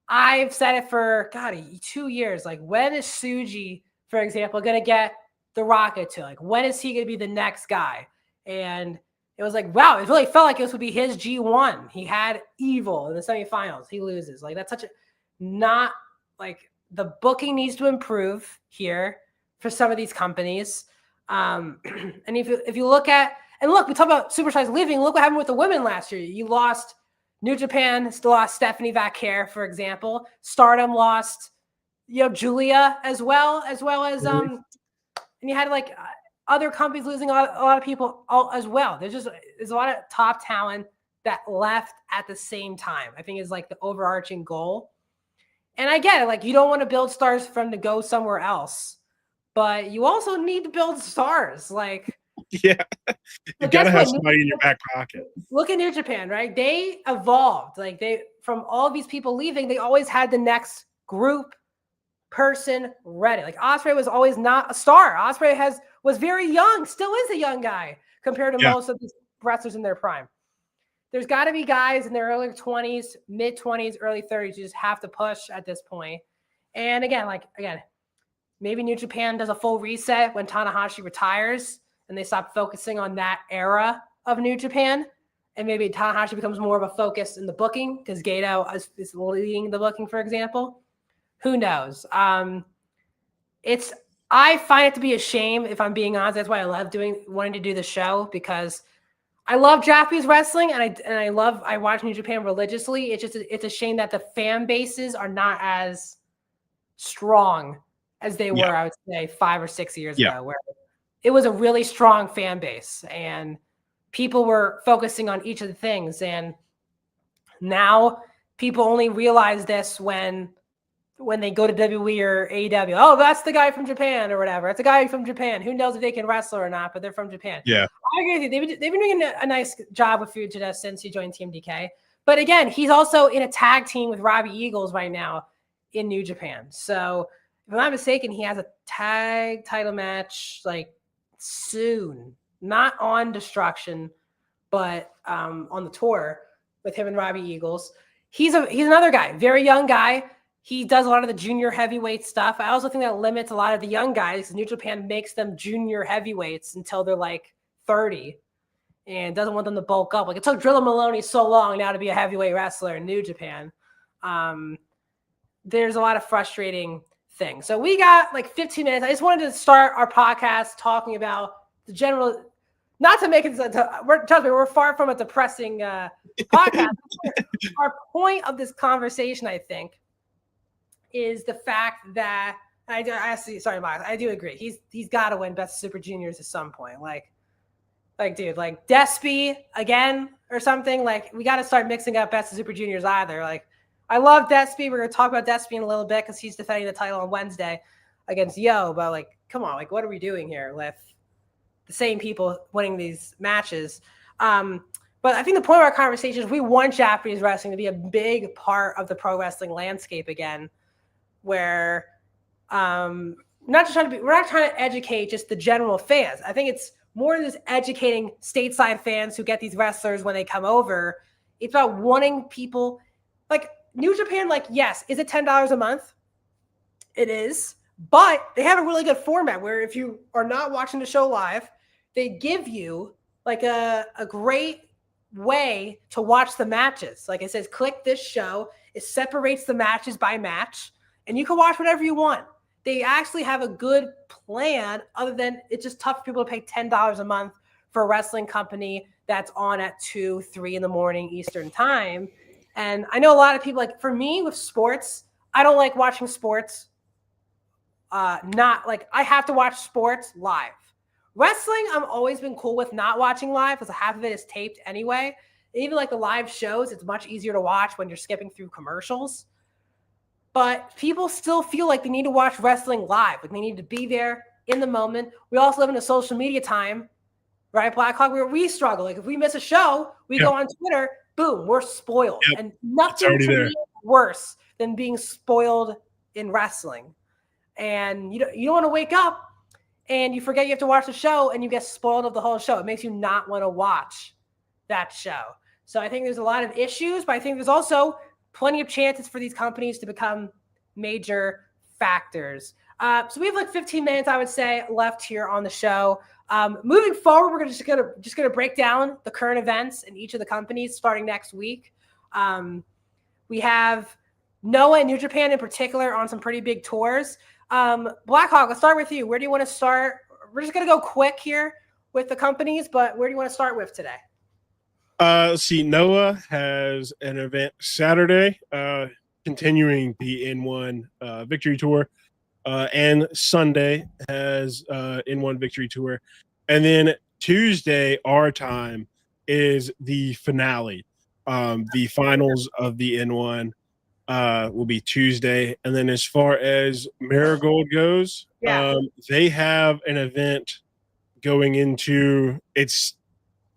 Speaker 1: I've said it for, 2 years. Like, when is Tsuji, for example, going to get the rocket to? Like, when is he going to be the next guy? And it was like, wow, it really felt like this would be his G1. He had Evil in the semifinals. He loses. Like, that's such a not like the booking needs to improve here for some of these companies. And if you look at, and look, we talk about superstars leaving. Look what happened with the women last year. You lost New Japan, still lost Stephanie Vaquer, for example. Stardom lost, Julia as well as and you had like other companies losing a lot of people as well. There's a lot of top talent that left at the same time. I think is like the overarching goal. And I get it, like you don't want to build stars for them to go somewhere else, but you also need to build stars. Like,
Speaker 2: yeah, you gotta have somebody in your back pocket.
Speaker 1: Look at New Japan, right? They evolved. Like from all these people leaving, they always had the next group person ready. Like Ospreay was always not a star. Ospreay was very young, still is a young guy compared to most of these wrestlers in their prime. There's got to be guys in their early 20s, mid 20s, early 30s. You just have to push at this point. And again, maybe New Japan does a full reset when Tanahashi retires and they stop focusing on that era of New Japan. And maybe Tanahashi becomes more of a focus in the booking because Gato is leading the booking, for example. Who knows? I find it to be a shame, if I'm being honest. That's why I love wanting to do the show, because I love Japanese wrestling and I watch New Japan religiously. It's a shame that the fan bases are not as strong as they were, I would say, 5 or 6 years ago, where it was a really strong fan base and people were focusing on each of the things. And now people only realize this when they go to WWE or AEW. Oh, that's the guy from Japan or whatever. It's a guy from Japan. Who knows if they can wrestle or not, but they're from Japan.
Speaker 2: Yeah.
Speaker 1: I agree with you. They've been doing a nice job with Fujita since he joined Team DK. But again, he's also in a tag team with Robbie Eagles right now in New Japan. So if I'm not mistaken, he has a tag title match like soon. Not on Destruction, but on the tour with him and Robbie Eagles. He's another guy, very young guy. He does a lot of the junior heavyweight stuff. I also think that limits a lot of the young guys. New Japan makes them junior heavyweights until they're like 30 and doesn't want them to bulk up. Like, it took Drilla Maloney so long now to be a heavyweight wrestler in New Japan. There's a lot of frustrating things. So we got like 15 minutes. I just wanted to start our podcast talking about the general, not to make it, trust me, we're far from a depressing podcast. Our point of this conversation, I think, is the fact that I do agree. He's got to win Best of Super Juniors at some point. Like dude, like Despy again or something. Like, we got to start mixing up Best of Super Juniors either. Like, I love Despy. We're gonna talk about Despy in a little bit because he's defending the title on Wednesday against Yo. But like, come on, like, what are we doing here with the same people winning these matches? But I think the point of our conversation is we want Japanese wrestling to be a big part of the pro wrestling landscape again, where we're not trying to educate just the general fans. I think it's more than just educating stateside fans who get these wrestlers when they come over. It's about wanting people like New Japan. Like, yes, is it $10 a month? It is, but they have a really good format where if you are not watching the show live, they give you like a great way to watch the matches. Like, it says, click this show. It separates the matches by match, and you can watch whatever you want. They actually have a good plan, other than it's just tough for people to pay $10 a month for a wrestling company that's on at 2, 3 in the morning Eastern time. And I know a lot of people, like, for me with sports, I don't like watching sports. Not like, I have to watch sports live. Wrestling, I've always been cool with not watching live because half of it is taped anyway. Even like the live shows, it's much easier to watch when you're skipping through commercials. But people still feel like they need to watch wrestling live. Like, they need to be there in the moment. We also live in a social media time right? Blackhawk, where we struggle. Like if we miss a show, we go on Twitter, boom, we're spoiled.
Speaker 2: Yep.
Speaker 1: And nothing to me is worse than being spoiled in wrestling. And you don't want to wake up and you forget you have to watch the show and you get spoiled of the whole show. It makes you not want to watch that show. So I think there's a lot of issues, but I think there's also plenty of chances for these companies to become major factors. So we have like 15 minutes, I would say, left here on the show. Moving forward, we're just gonna break down the current events in each of the companies starting next week. We have Noah and New Japan in particular on some pretty big tours. Blackhawk, let's start with you. Where do you want to start? We're just gonna go quick here with the companies, but where do you want to start with today?
Speaker 2: Let's see. Noah has an event Saturday, continuing the N1 Victory Tour, and Sunday has N1 Victory Tour, and then Tuesday our time is the finale. The finals of the N1 will be Tuesday, and then as far as Marigold goes, they have an event going into it's.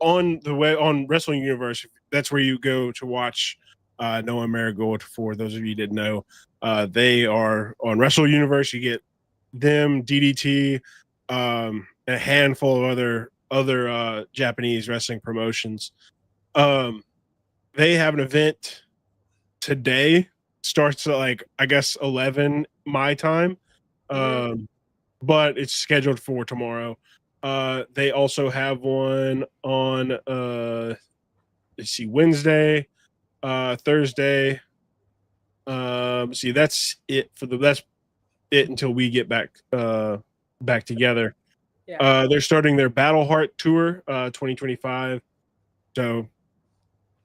Speaker 2: On the way on Wrestling Universe, that's where you go to watch Noah and Marigold. For those of you who didn't know, they are on Wrestle Universe. You get them, DDT, a handful of other Japanese wrestling promotions. They have an event today. Starts at like I guess 11 my time, but it's scheduled for tomorrow. They also have one on let's see, Wednesday, Thursday. See, that's it until we get back together. They're starting their Battle Heart Tour 2025. So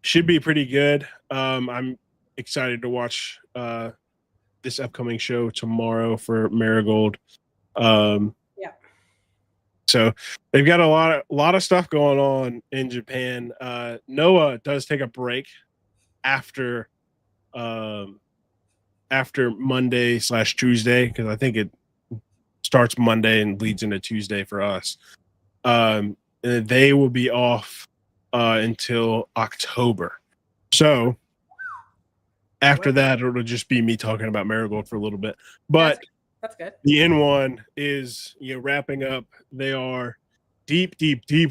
Speaker 2: should be pretty good. I'm excited to watch this upcoming show tomorrow for Marigold. So they've got a lot of stuff going on in Japan. Noah does take a break after Monday/Tuesday, because I think it starts Monday and bleeds into Tuesday for us. And they will be off until October. So after that, it'll just be me talking about Marigold for a little bit. But
Speaker 1: that's good.
Speaker 2: The N1 is wrapping up. They are deep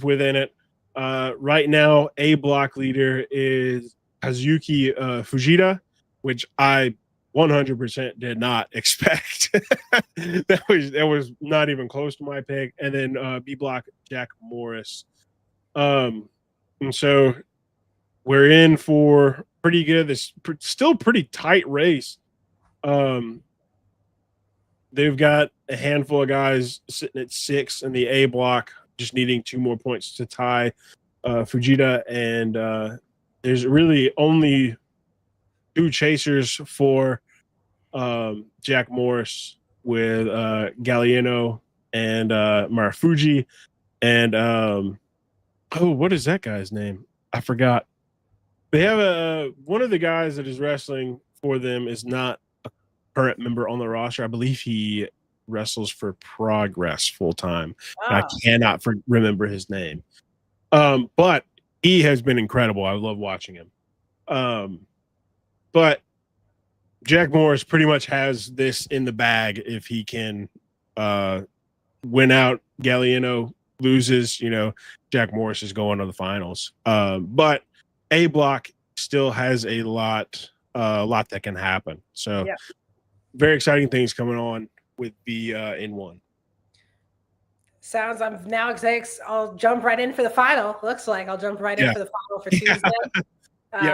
Speaker 2: within it. Right now, A block leader is Kazuki Fujita, which I 100% did not expect. that was not even close to my pick. And then B block Jack Morris. And so we're in for pretty good. This still pretty tight race. They've got a handful of guys sitting at 6 in the A block, just needing 2 more points to tie Fujita. And there's really only 2 chasers for Jack Morris, with Galliano and Marufuji. And what is that guy's name? I forgot. They have one of the guys that is wrestling for them is not current member on the roster. I believe he wrestles for Progress full time. I cannot remember his name. But he has been incredible. I love watching him. But Jack Morris pretty much has this in the bag. If he can win out, Galliano loses, Jack Morris is going to the finals. But A block still has a lot that can happen. So very exciting things coming on with the N1.
Speaker 1: I'm now excited. I'll jump right in for the final. Looks like I'll jump right in for the final for Tuesday,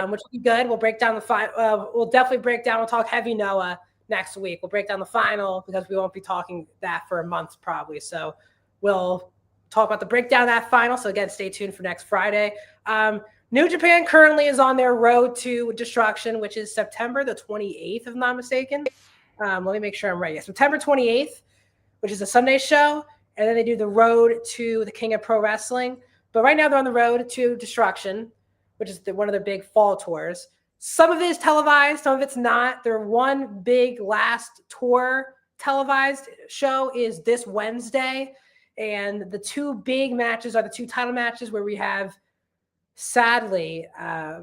Speaker 1: which will be good. We'll break down the final. We'll definitely break down. We'll talk heavy Noah next week. We'll break down the final because we won't be talking that for a month probably. So we'll talk about the breakdown of that final. So again, stay tuned for next Friday. New Japan currently is on their road to destruction, which is September the 28th, if I'm not mistaken. Let me make sure I'm right. September 28th, which is a Sunday show. And then they do the road to the King of Pro Wrestling. But right now they're on the road to destruction, which is one of their big fall tours. Some of it is televised, some of it's not. Their one big last tour televised show is this Wednesday. And the two big matches are the two title matches where we have, sadly,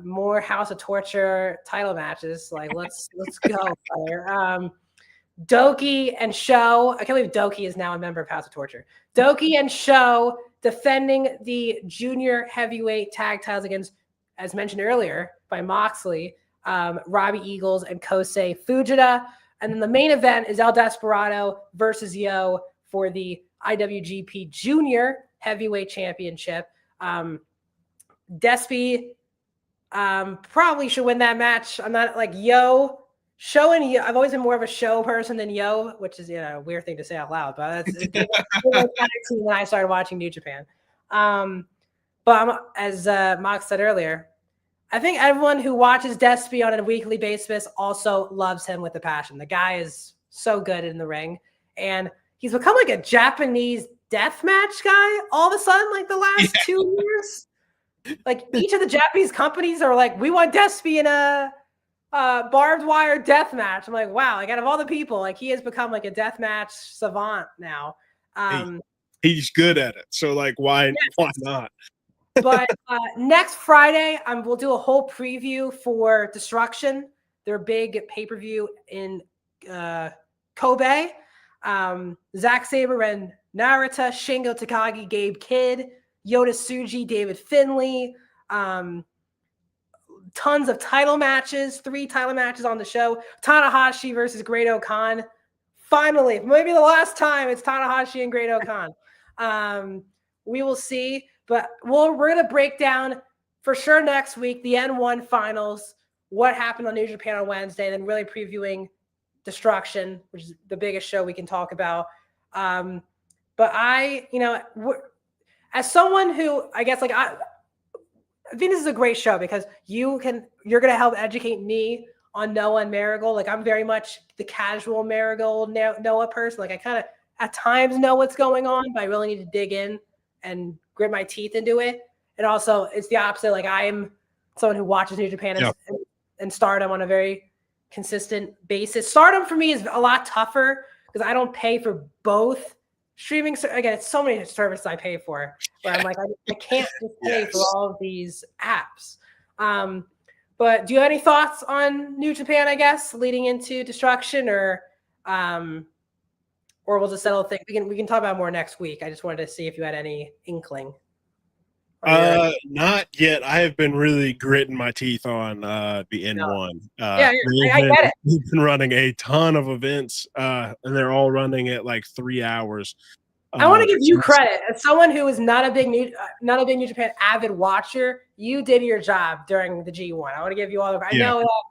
Speaker 1: more House of Torture title matches. Like, let's go, brother. Doki and Sho. I can't believe Doki is now a member of House of Torture. Doki and Sho defending the junior heavyweight tag titles against, as mentioned earlier by Moxley, Robbie Eagles and Kosei Fujita. And then the main event is El Desperado versus Yo for the IWGP Junior Heavyweight Championship. Despy probably should win that match. I'm not like Yo. Sho and Yo. I've always been more of a Sho person than Yo, which is a weird thing to say out loud, but that's when I started watching New Japan. But as Mox said earlier, I think everyone who watches Despy on a weekly basis also loves him with a passion. The guy is so good in the ring, and he's become like a Japanese deathmatch guy all of a sudden, like the last 2 years. Like each of the Japanese companies are like, we want Despy in a barbed wire death match. I'm like, wow, like out of all the people, like he has become like a death match savant now.
Speaker 2: He's good at it. So like, why not?
Speaker 1: But next Friday, we'll do a whole preview for Destruction, their big pay-per-view in Kobe. Zack Sabre and Narita, Shingo Takagi, Gabe Kidd, Yota Tsuji, David Finlay, tons of title matches, 3 title matches on the show. Tanahashi versus Great-O-Khan. Finally, maybe the last time it's Tanahashi and Great-O-Khan. We will see, but we're going to break down for sure next week the N1 finals, what happened on New Japan on Wednesday, and then really previewing Destruction, which is the biggest show we can talk about. But as someone who, I guess, I think this is a great show because you're going to help educate me on Noah and Marigold. Like, I'm very much the casual Marigold Noah person. Like, I kind of at times know what's going on, but I really need to dig in and grit my teeth into it. And also, it's the opposite. Like, I am someone who watches New Japan and Stardom on a very consistent basis. Stardom for me is a lot tougher because I don't pay for both streaming. Again, it's so many services I pay for where I'm like, I can't just pay for all of these apps. But do you have any thoughts on New Japan, I guess, leading into Destruction, or we'll just settle things? We can talk about more next week. I just wanted to see if you had any inkling.
Speaker 2: Not yet. I have been really gritting my teeth on the N1.
Speaker 1: I get it.
Speaker 2: We've been running a ton of events, and they're all running at like 3 hours.
Speaker 1: I want to give you credit as someone who is not a big New Japan avid watcher. You did your job during the G1. I want to give you all the credit. I know that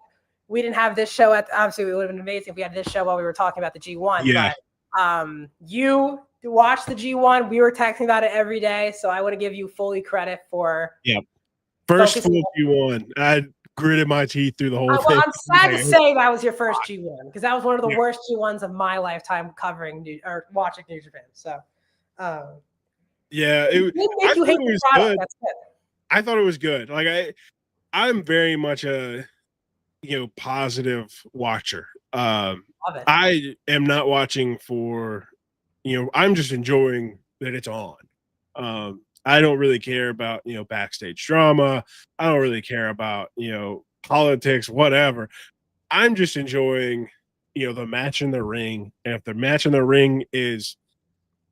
Speaker 1: we didn't have this show obviously it would have been amazing if we had this show while we were talking about the G1.
Speaker 2: Yeah.
Speaker 1: But you watched the G1. We were texting about it every day, so I want to give you fully credit for.
Speaker 2: First full G1. I gritted my teeth through the whole thing.
Speaker 1: I'm sad to say that was your first G1 because that was one of the worst G1s of my lifetime covering or watching New Japan. So,
Speaker 2: it
Speaker 1: make you hate the product. That's good.
Speaker 2: I thought it was good. Like I'm very much a positive watcher. I am not watching for I'm just enjoying that it's on. I don't really care about backstage drama. I don't really care about politics, whatever. I'm just enjoying the match in the ring, and if the match in the ring is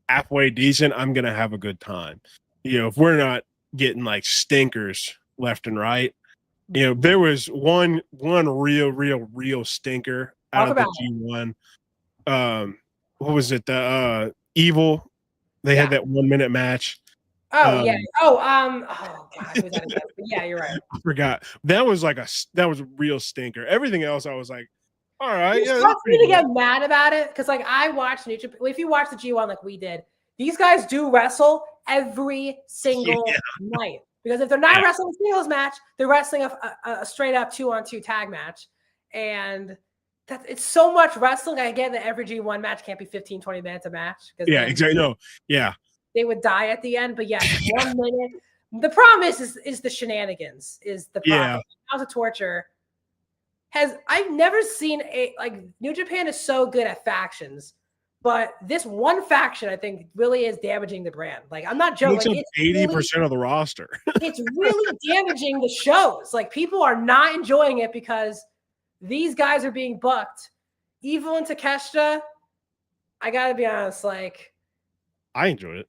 Speaker 2: halfway decent, I'm gonna have a good time. If we're not getting like stinkers left and right, there was one real stinker out of the G1. What was it? The Evil. They had that 1 minute match.
Speaker 1: Oh yeah. Oh God, who was that again? Yeah, you're right.
Speaker 2: I forgot. That was a real stinker. Everything else, I was like, all right.
Speaker 1: It's tough for me to get mad about it because like I watched New Japan. If you watch the G1 like we did, these guys do wrestle every single night. Because if they're not wrestling a singles match, they're wrestling a straight up 2-on-2 tag match. And it's so much wrestling. I get that every G1 match can't be 15, 20 minutes a match.
Speaker 2: Exactly. No. Yeah.
Speaker 1: They would die at the end. But 1 minute. The problem is the shenanigans is the problem.
Speaker 2: Yeah.
Speaker 1: House of Torture I've never seen New Japan is so good at factions. But this one faction, I think, really is damaging the brand. Like, I'm not joking.
Speaker 2: It's 80% of the roster.
Speaker 1: It's really damaging the shows. Like, people are not enjoying it because these guys are being booked. Evil and Takeshita, I gotta be honest, like,
Speaker 2: I enjoyed it.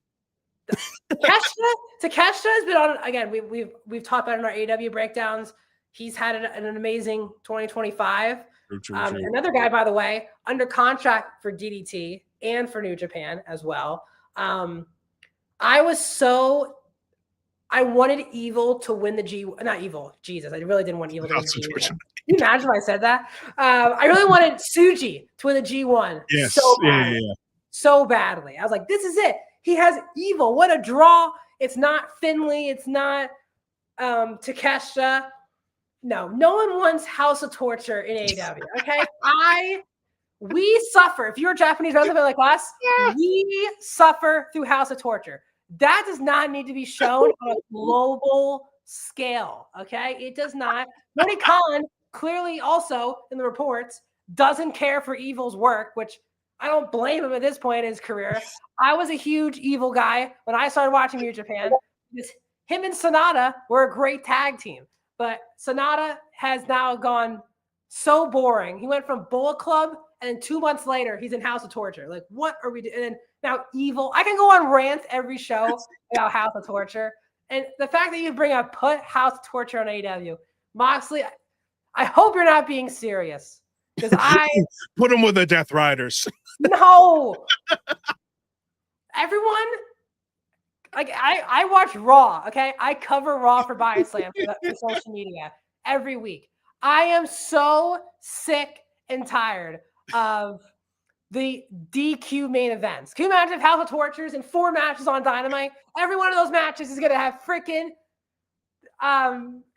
Speaker 1: Takeshita has been on again. We've talked about it in our AW breakdowns. He's had an amazing 2025.
Speaker 2: True.
Speaker 1: Another guy, by the way, under contract for DDT and for New Japan as well. I wanted Evil to win the not Evil. Jesus, I really didn't want Evil to win the G1. Can you imagine if I said that? I really wanted Tsuji to win the G1.
Speaker 2: Yes.
Speaker 1: So badly. So badly. I was like, this is it. He has Evil. What a draw. It's not Finley. It's not Takeshita. No one wants House of Torture in AEW. Okay. We suffer. If you're a Japanese wrestler like us, we suffer through House of Torture. That does not need to be shown on a global scale. Okay. It does not. Tony Khan clearly also in the reports doesn't care for Evil's work, which I don't blame him at this point in his career. I was a huge Evil guy when I started watching New Japan. Him and Sonata were a great tag team. But Sonata has now gone so boring. He went from Bullet Club, and then 2 months later, he's in House of Torture. Like, what are we doing? And then now Evil. I can go on rants every show about House of Torture. And the fact that you bring up put House of Torture on AEW, Moxley, I hope you're not being serious. Because I
Speaker 2: put him with the Death Riders.
Speaker 1: No. Everyone. Like, I watch Raw, okay? I cover Raw for BodySlam for social media every week. I am so sick and tired of the DQ main events. Can you imagine if House of Tortures and 4 matches on Dynamite? Every one of those matches is going to have freaking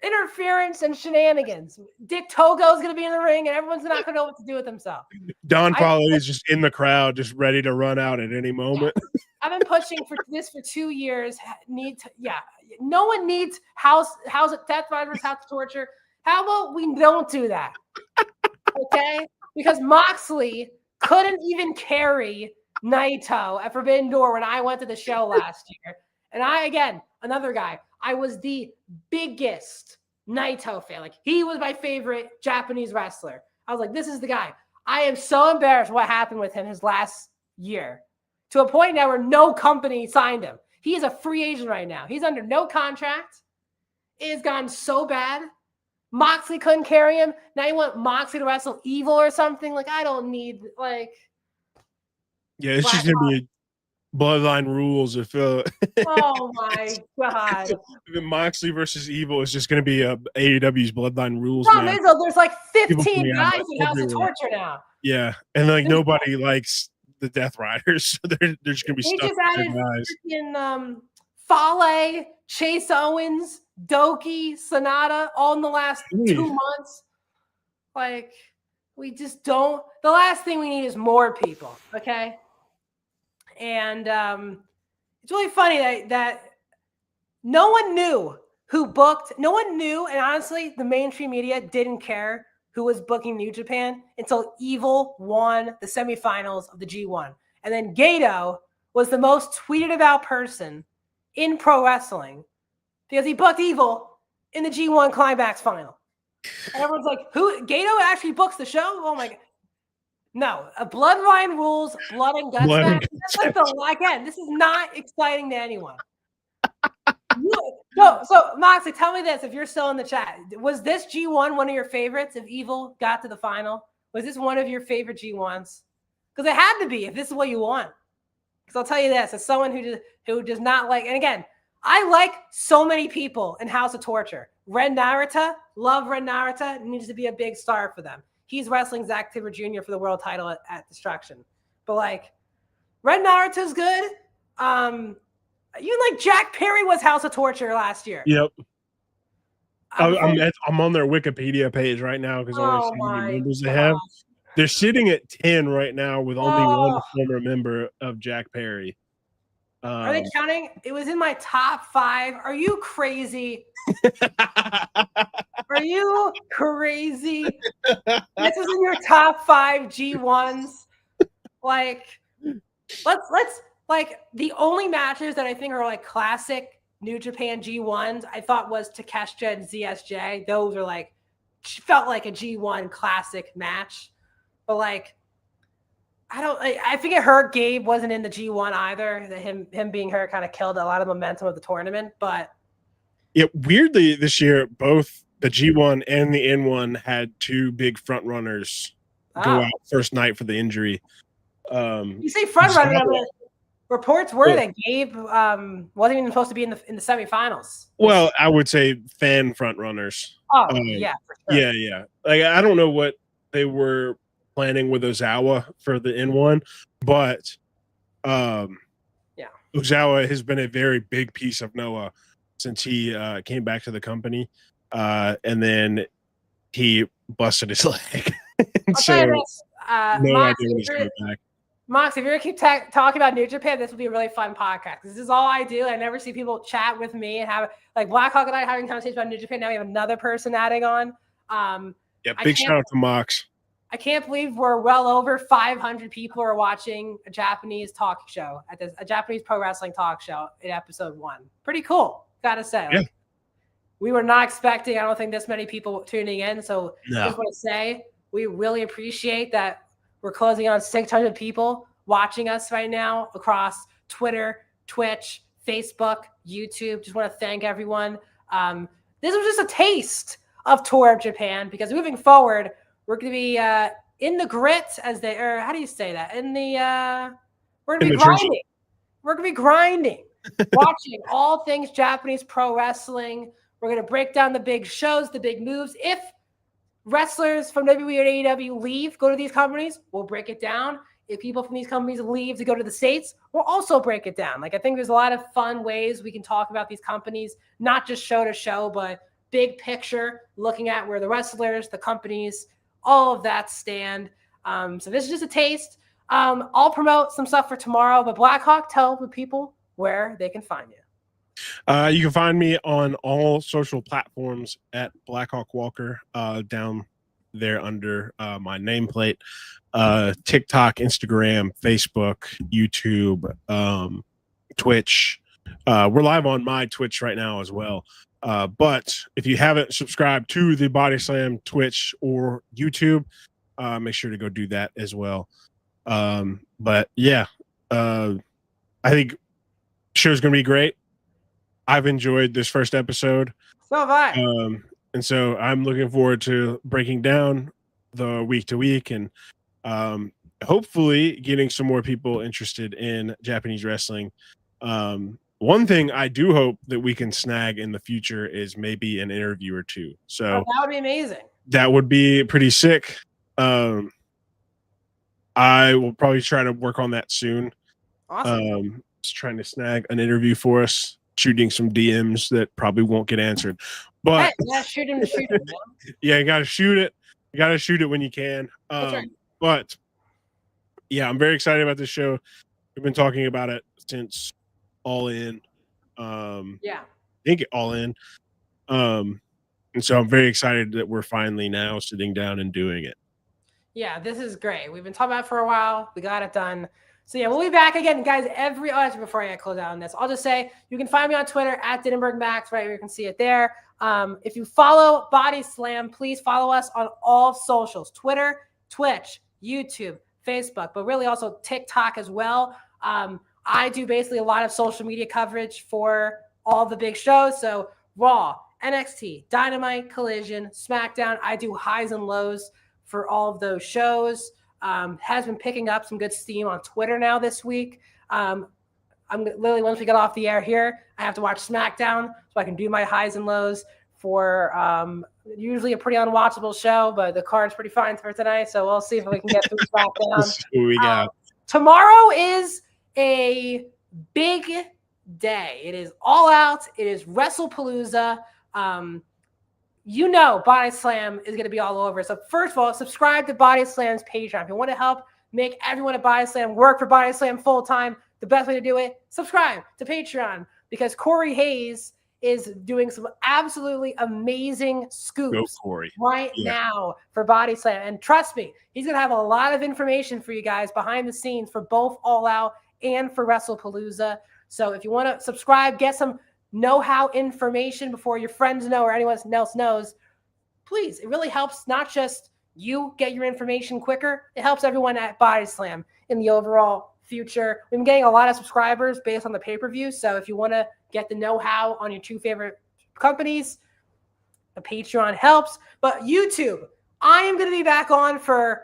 Speaker 1: interference and shenanigans. Dick Togo is going to be in the ring, and everyone's not going to know what to do with themselves.
Speaker 2: Don Paulie is just in the crowd, just ready to run out at any moment.
Speaker 1: Yeah. I've been pushing for this for 2 years. No one needs House of Death Riders, House of Torture. How about we don't do that? Okay? Because Moxley couldn't even carry Naito at Forbidden Door when I went to the show last year. And another guy, I was the biggest Naito fan. Like, he was my favorite Japanese wrestler. I was like, this is the guy. I am so embarrassed what happened with him his last year. To a point now where no company signed him. He is a free agent right now. He's under no contract. It has gone so bad. Moxley couldn't carry him. Now you want Moxley to wrestle Evil or something? Like, I don't need, like...
Speaker 2: Yeah, it's just going to be Bloodline rules.
Speaker 1: Oh, my God.
Speaker 2: Moxley versus Evil is just going to be AEW's Bloodline rules.
Speaker 1: There's like 15 guys in House of Torture now.
Speaker 2: Yeah, and like nobody likes the Death Riders, so they're just gonna be stuck with their guys.
Speaker 1: In Fale, Chase Owens, Doki, Sonata, all in the last 2 months. Like, we just don't. The last thing we need is more people, okay? And it's really funny that no one knew who booked. No one knew, and honestly, the mainstream media didn't care who was booking New Japan until Evil won the semifinals of the G1. And then Gato was the most tweeted about person in pro wrestling because he booked Evil in the G1 Climax final. And everyone's like, who? Gato actually books the show? Oh my God. No, a Bloodline rules, blood and guts match. Again, this is not exciting to anyone. So Moxley, tell me this, if you're still in the chat, was this G1 one of your favorites if Evil got to the final? Was this one of your favorite G1s? Because it had to be if this is what you want. Because I'll tell you this, as someone who does not like, and again, I like so many people in House of Torture. Ren Narita, love Ren Narita, needs to be a big star for them. He's wrestling Zack Sabre Jr. for the world title at Destruction. But like, Ren Narita's good. You like Jack Perry was House of Torture last year.
Speaker 2: Yep. I'm on their Wikipedia page right now because I want to see how many members they have. They're sitting at 10 right now with only one former member of Jack Perry.
Speaker 1: Are they counting? It was in my top 5. Are you crazy? Are you crazy? This is in your top 5 G1s. Like, let's like the only matches that I think are like classic New Japan G1s I thought was Takeshita and ZSJ. Those are like felt like a G1 classic match, but like I think it hurt Gabe wasn't in the G1 either. That him being hurt kind of killed a lot of momentum of the tournament. But
Speaker 2: yeah, weirdly this year both the G1 and the N1 had two big front runners go out first night for the injury.
Speaker 1: You say front runner, but reports were that Gabe wasn't even supposed to be in the semifinals.
Speaker 2: Well, I would say fan front runners.
Speaker 1: Oh, yeah, for sure.
Speaker 2: Yeah. Like I don't know what they were planning with Ozawa for the N1, but Ozawa has been a very big piece of Noah since he came back to the company, and then he busted his leg. So no idea when he's coming back.
Speaker 1: Max, if you're gonna keep talking about New Japan, this will be a really fun podcast. This is all I do. I never see people chat with me and have like Blackhawk and I having conversations about New Japan. Now we have another person adding on.
Speaker 2: Big shout out to Max.
Speaker 1: I can't believe we're well over 500 people are watching a Japanese talk show a Japanese pro wrestling talk show in episode 1. Pretty cool, gotta say.
Speaker 2: Yeah.
Speaker 1: Like, we were not expecting, I don't think, this many people tuning in. So just want to say we really appreciate that we're closing on 600 people watching us right now across Twitter, Twitch, Facebook, YouTube. Just want to thank everyone. This was just a taste of Tour of Japan, because moving forward, we're going to be in the grit, or how do you say that? We're going to be grinding. We're going to be grinding, watching all things Japanese pro wrestling. We're going to break down the big shows, the big moves. If wrestlers from WWE and AEW leave, go to these companies, we'll break it down. If people from these companies leave to go to the States, we'll also break it down. Like, I think there's a lot of fun ways we can talk about these companies, not just show to show, but big picture, looking at where the wrestlers, the companies, all of that stand. So this is just a taste. I'll promote some stuff for tomorrow, but Blackhawk, tell the people where they can find you.
Speaker 2: You can find me on all social platforms at Blackhawk Walker, down there under my nameplate. TikTok, Instagram, Facebook, YouTube, Twitch. We're live on my Twitch right now as well. But if you haven't subscribed to the Bodyslam Twitch or YouTube, make sure to go do that as well. But yeah, I think the show's going to be great. I've enjoyed this first episode.
Speaker 1: So have I.
Speaker 2: And so I'm looking forward to breaking down the week to week and hopefully getting some more people interested in Japanese wrestling. One thing I do hope that we can snag in the future is maybe an interview or two. So
Speaker 1: that would be amazing.
Speaker 2: That would be pretty sick. I will probably try to work on that soon.
Speaker 1: Awesome.
Speaker 2: Just trying to snag an interview for us, shooting some DMs that probably won't get answered. But
Speaker 1: shoot him to shoot him.
Speaker 2: Yeah, you gotta shoot it. You gotta shoot it when you can.
Speaker 1: Right.
Speaker 2: But yeah, I'm very excited about this show. We've been talking about it since All In. I think All In. And so I'm very excited that we're finally now sitting down and doing it.
Speaker 1: Yeah, this is great. We've been talking about it for a while. We got it done. So yeah, we'll be back again, guys. Before I close out on this, I'll just say you can find me on Twitter at Dinenberg Max, right? You can see it there. If you follow Bodyslam, please follow us on all socials: Twitter, Twitch, YouTube, Facebook, but really also TikTok as well. I do basically a lot of social media coverage for all the big shows. So Raw, NXT, Dynamite, Collision, SmackDown. I do highs and lows for all of those shows. Has been picking up some good steam on Twitter now this week. I'm literally, once we get off the air here, I have to watch SmackDown so I can do my highs and lows for usually a pretty unwatchable show, but the card's pretty fine for tonight. So we'll see if we can get through SmackDown. Tomorrow is a big day. It is All Out. It is WrestlePalooza. Bodyslam is going to be all over. So first of all, subscribe to Bodyslam's Patreon. If you want to help make everyone at Bodyslam work for Bodyslam full time, the best way to do it, subscribe to Patreon, because Corey Hayes is doing some absolutely amazing scoops right now for Bodyslam. And trust me, he's going to have a lot of information for you guys behind the scenes for both All Out and for WrestlePalooza. So if you want to subscribe, get some know-how information before your friends know or anyone else knows, please. It really helps not just you get your information quicker, it helps everyone at Bodyslam in the overall future. We've been getting a lot of subscribers based on the pay-per-view. So if you want to get the know-how on your two favorite companies, the Patreon helps. But YouTube, I am going to be back on for,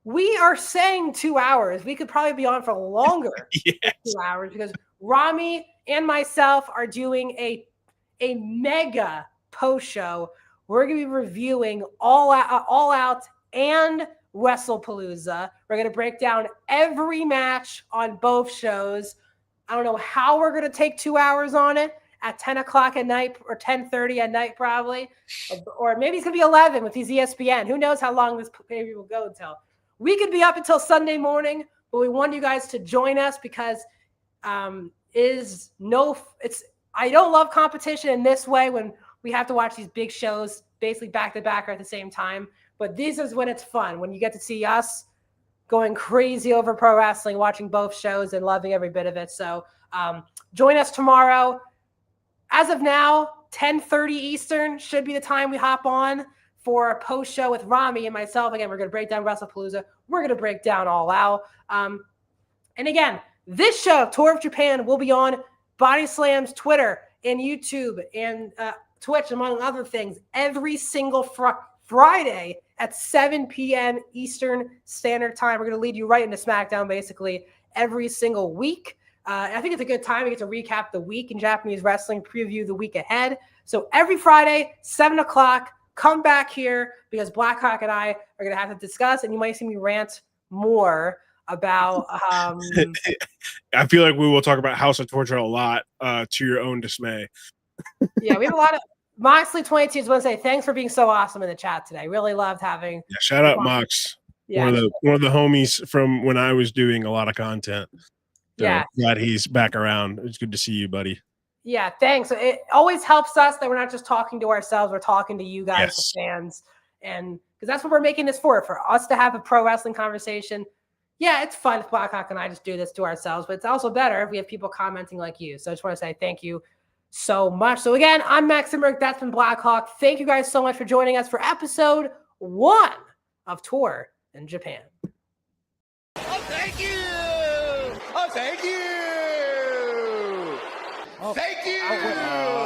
Speaker 1: we are saying 2 hours. We could probably be on for longer
Speaker 2: yes.
Speaker 1: than 2 hours because Rami and myself are doing a mega post show. We're going to be reviewing All Out and WrestlePalooza. We're going to break down every match on both shows. I don't know how we're going to take 2 hours on it at 10 o'clock at night or 10:30 at night probably. Or maybe it's going to be 11 with these ESPN. Who knows how long this pay-per-view will go until. We could be up until Sunday morning, but we want you guys to join us because I don't love competition in this way when we have to watch these big shows basically back to back or at the same time. But this is when it's fun, when you get to see us going crazy over pro wrestling, watching both shows and loving every bit of it. So join us tomorrow. As of now, 10:30 Eastern should be the time we hop on for a post show with Rami and myself. Again, we're going to break down WrestlePalooza. We're going to break down All Out. And again, this show, Tour of Japan, will be on Bodyslam's Twitter and YouTube and Twitch, among other things, every single Friday at 7 p.m. Eastern Standard Time. We're going to lead you right into SmackDown basically every single week. I think it's a good time to get to recap the week in Japanese wrestling, preview the week ahead. So every Friday, 7 o'clock, come back here because Blackhawk and I are going to have to discuss, and you might see me rant more about
Speaker 2: I feel like we will talk about House of Torture a lot, to your own dismay.
Speaker 1: Yeah, we have a lot of Moxley 22 is want to say thanks for being so awesome in the chat today. Really loved having
Speaker 2: shout out Mox.
Speaker 1: Yeah.
Speaker 2: One of the homies from when I was doing a lot of content. So
Speaker 1: yeah.
Speaker 2: Glad he's back around. It's good to see you, buddy.
Speaker 1: Yeah, thanks. It always helps us that we're not just talking to ourselves, we're talking to you guys, the fans. And because that's what we're making this for us to have a pro wrestling conversation. Yeah, it's fun if Blackhawk and I just do this to ourselves, but it's also better if we have people commenting like you. So I just want to say thank you so much. So again, I'm Max Dinenberg. That's been Blackhawk. Thank you guys so much for joining us for episode 1 of Tour in Japan.
Speaker 3: Oh, thank you. Oh, thank you. Oh, thank you.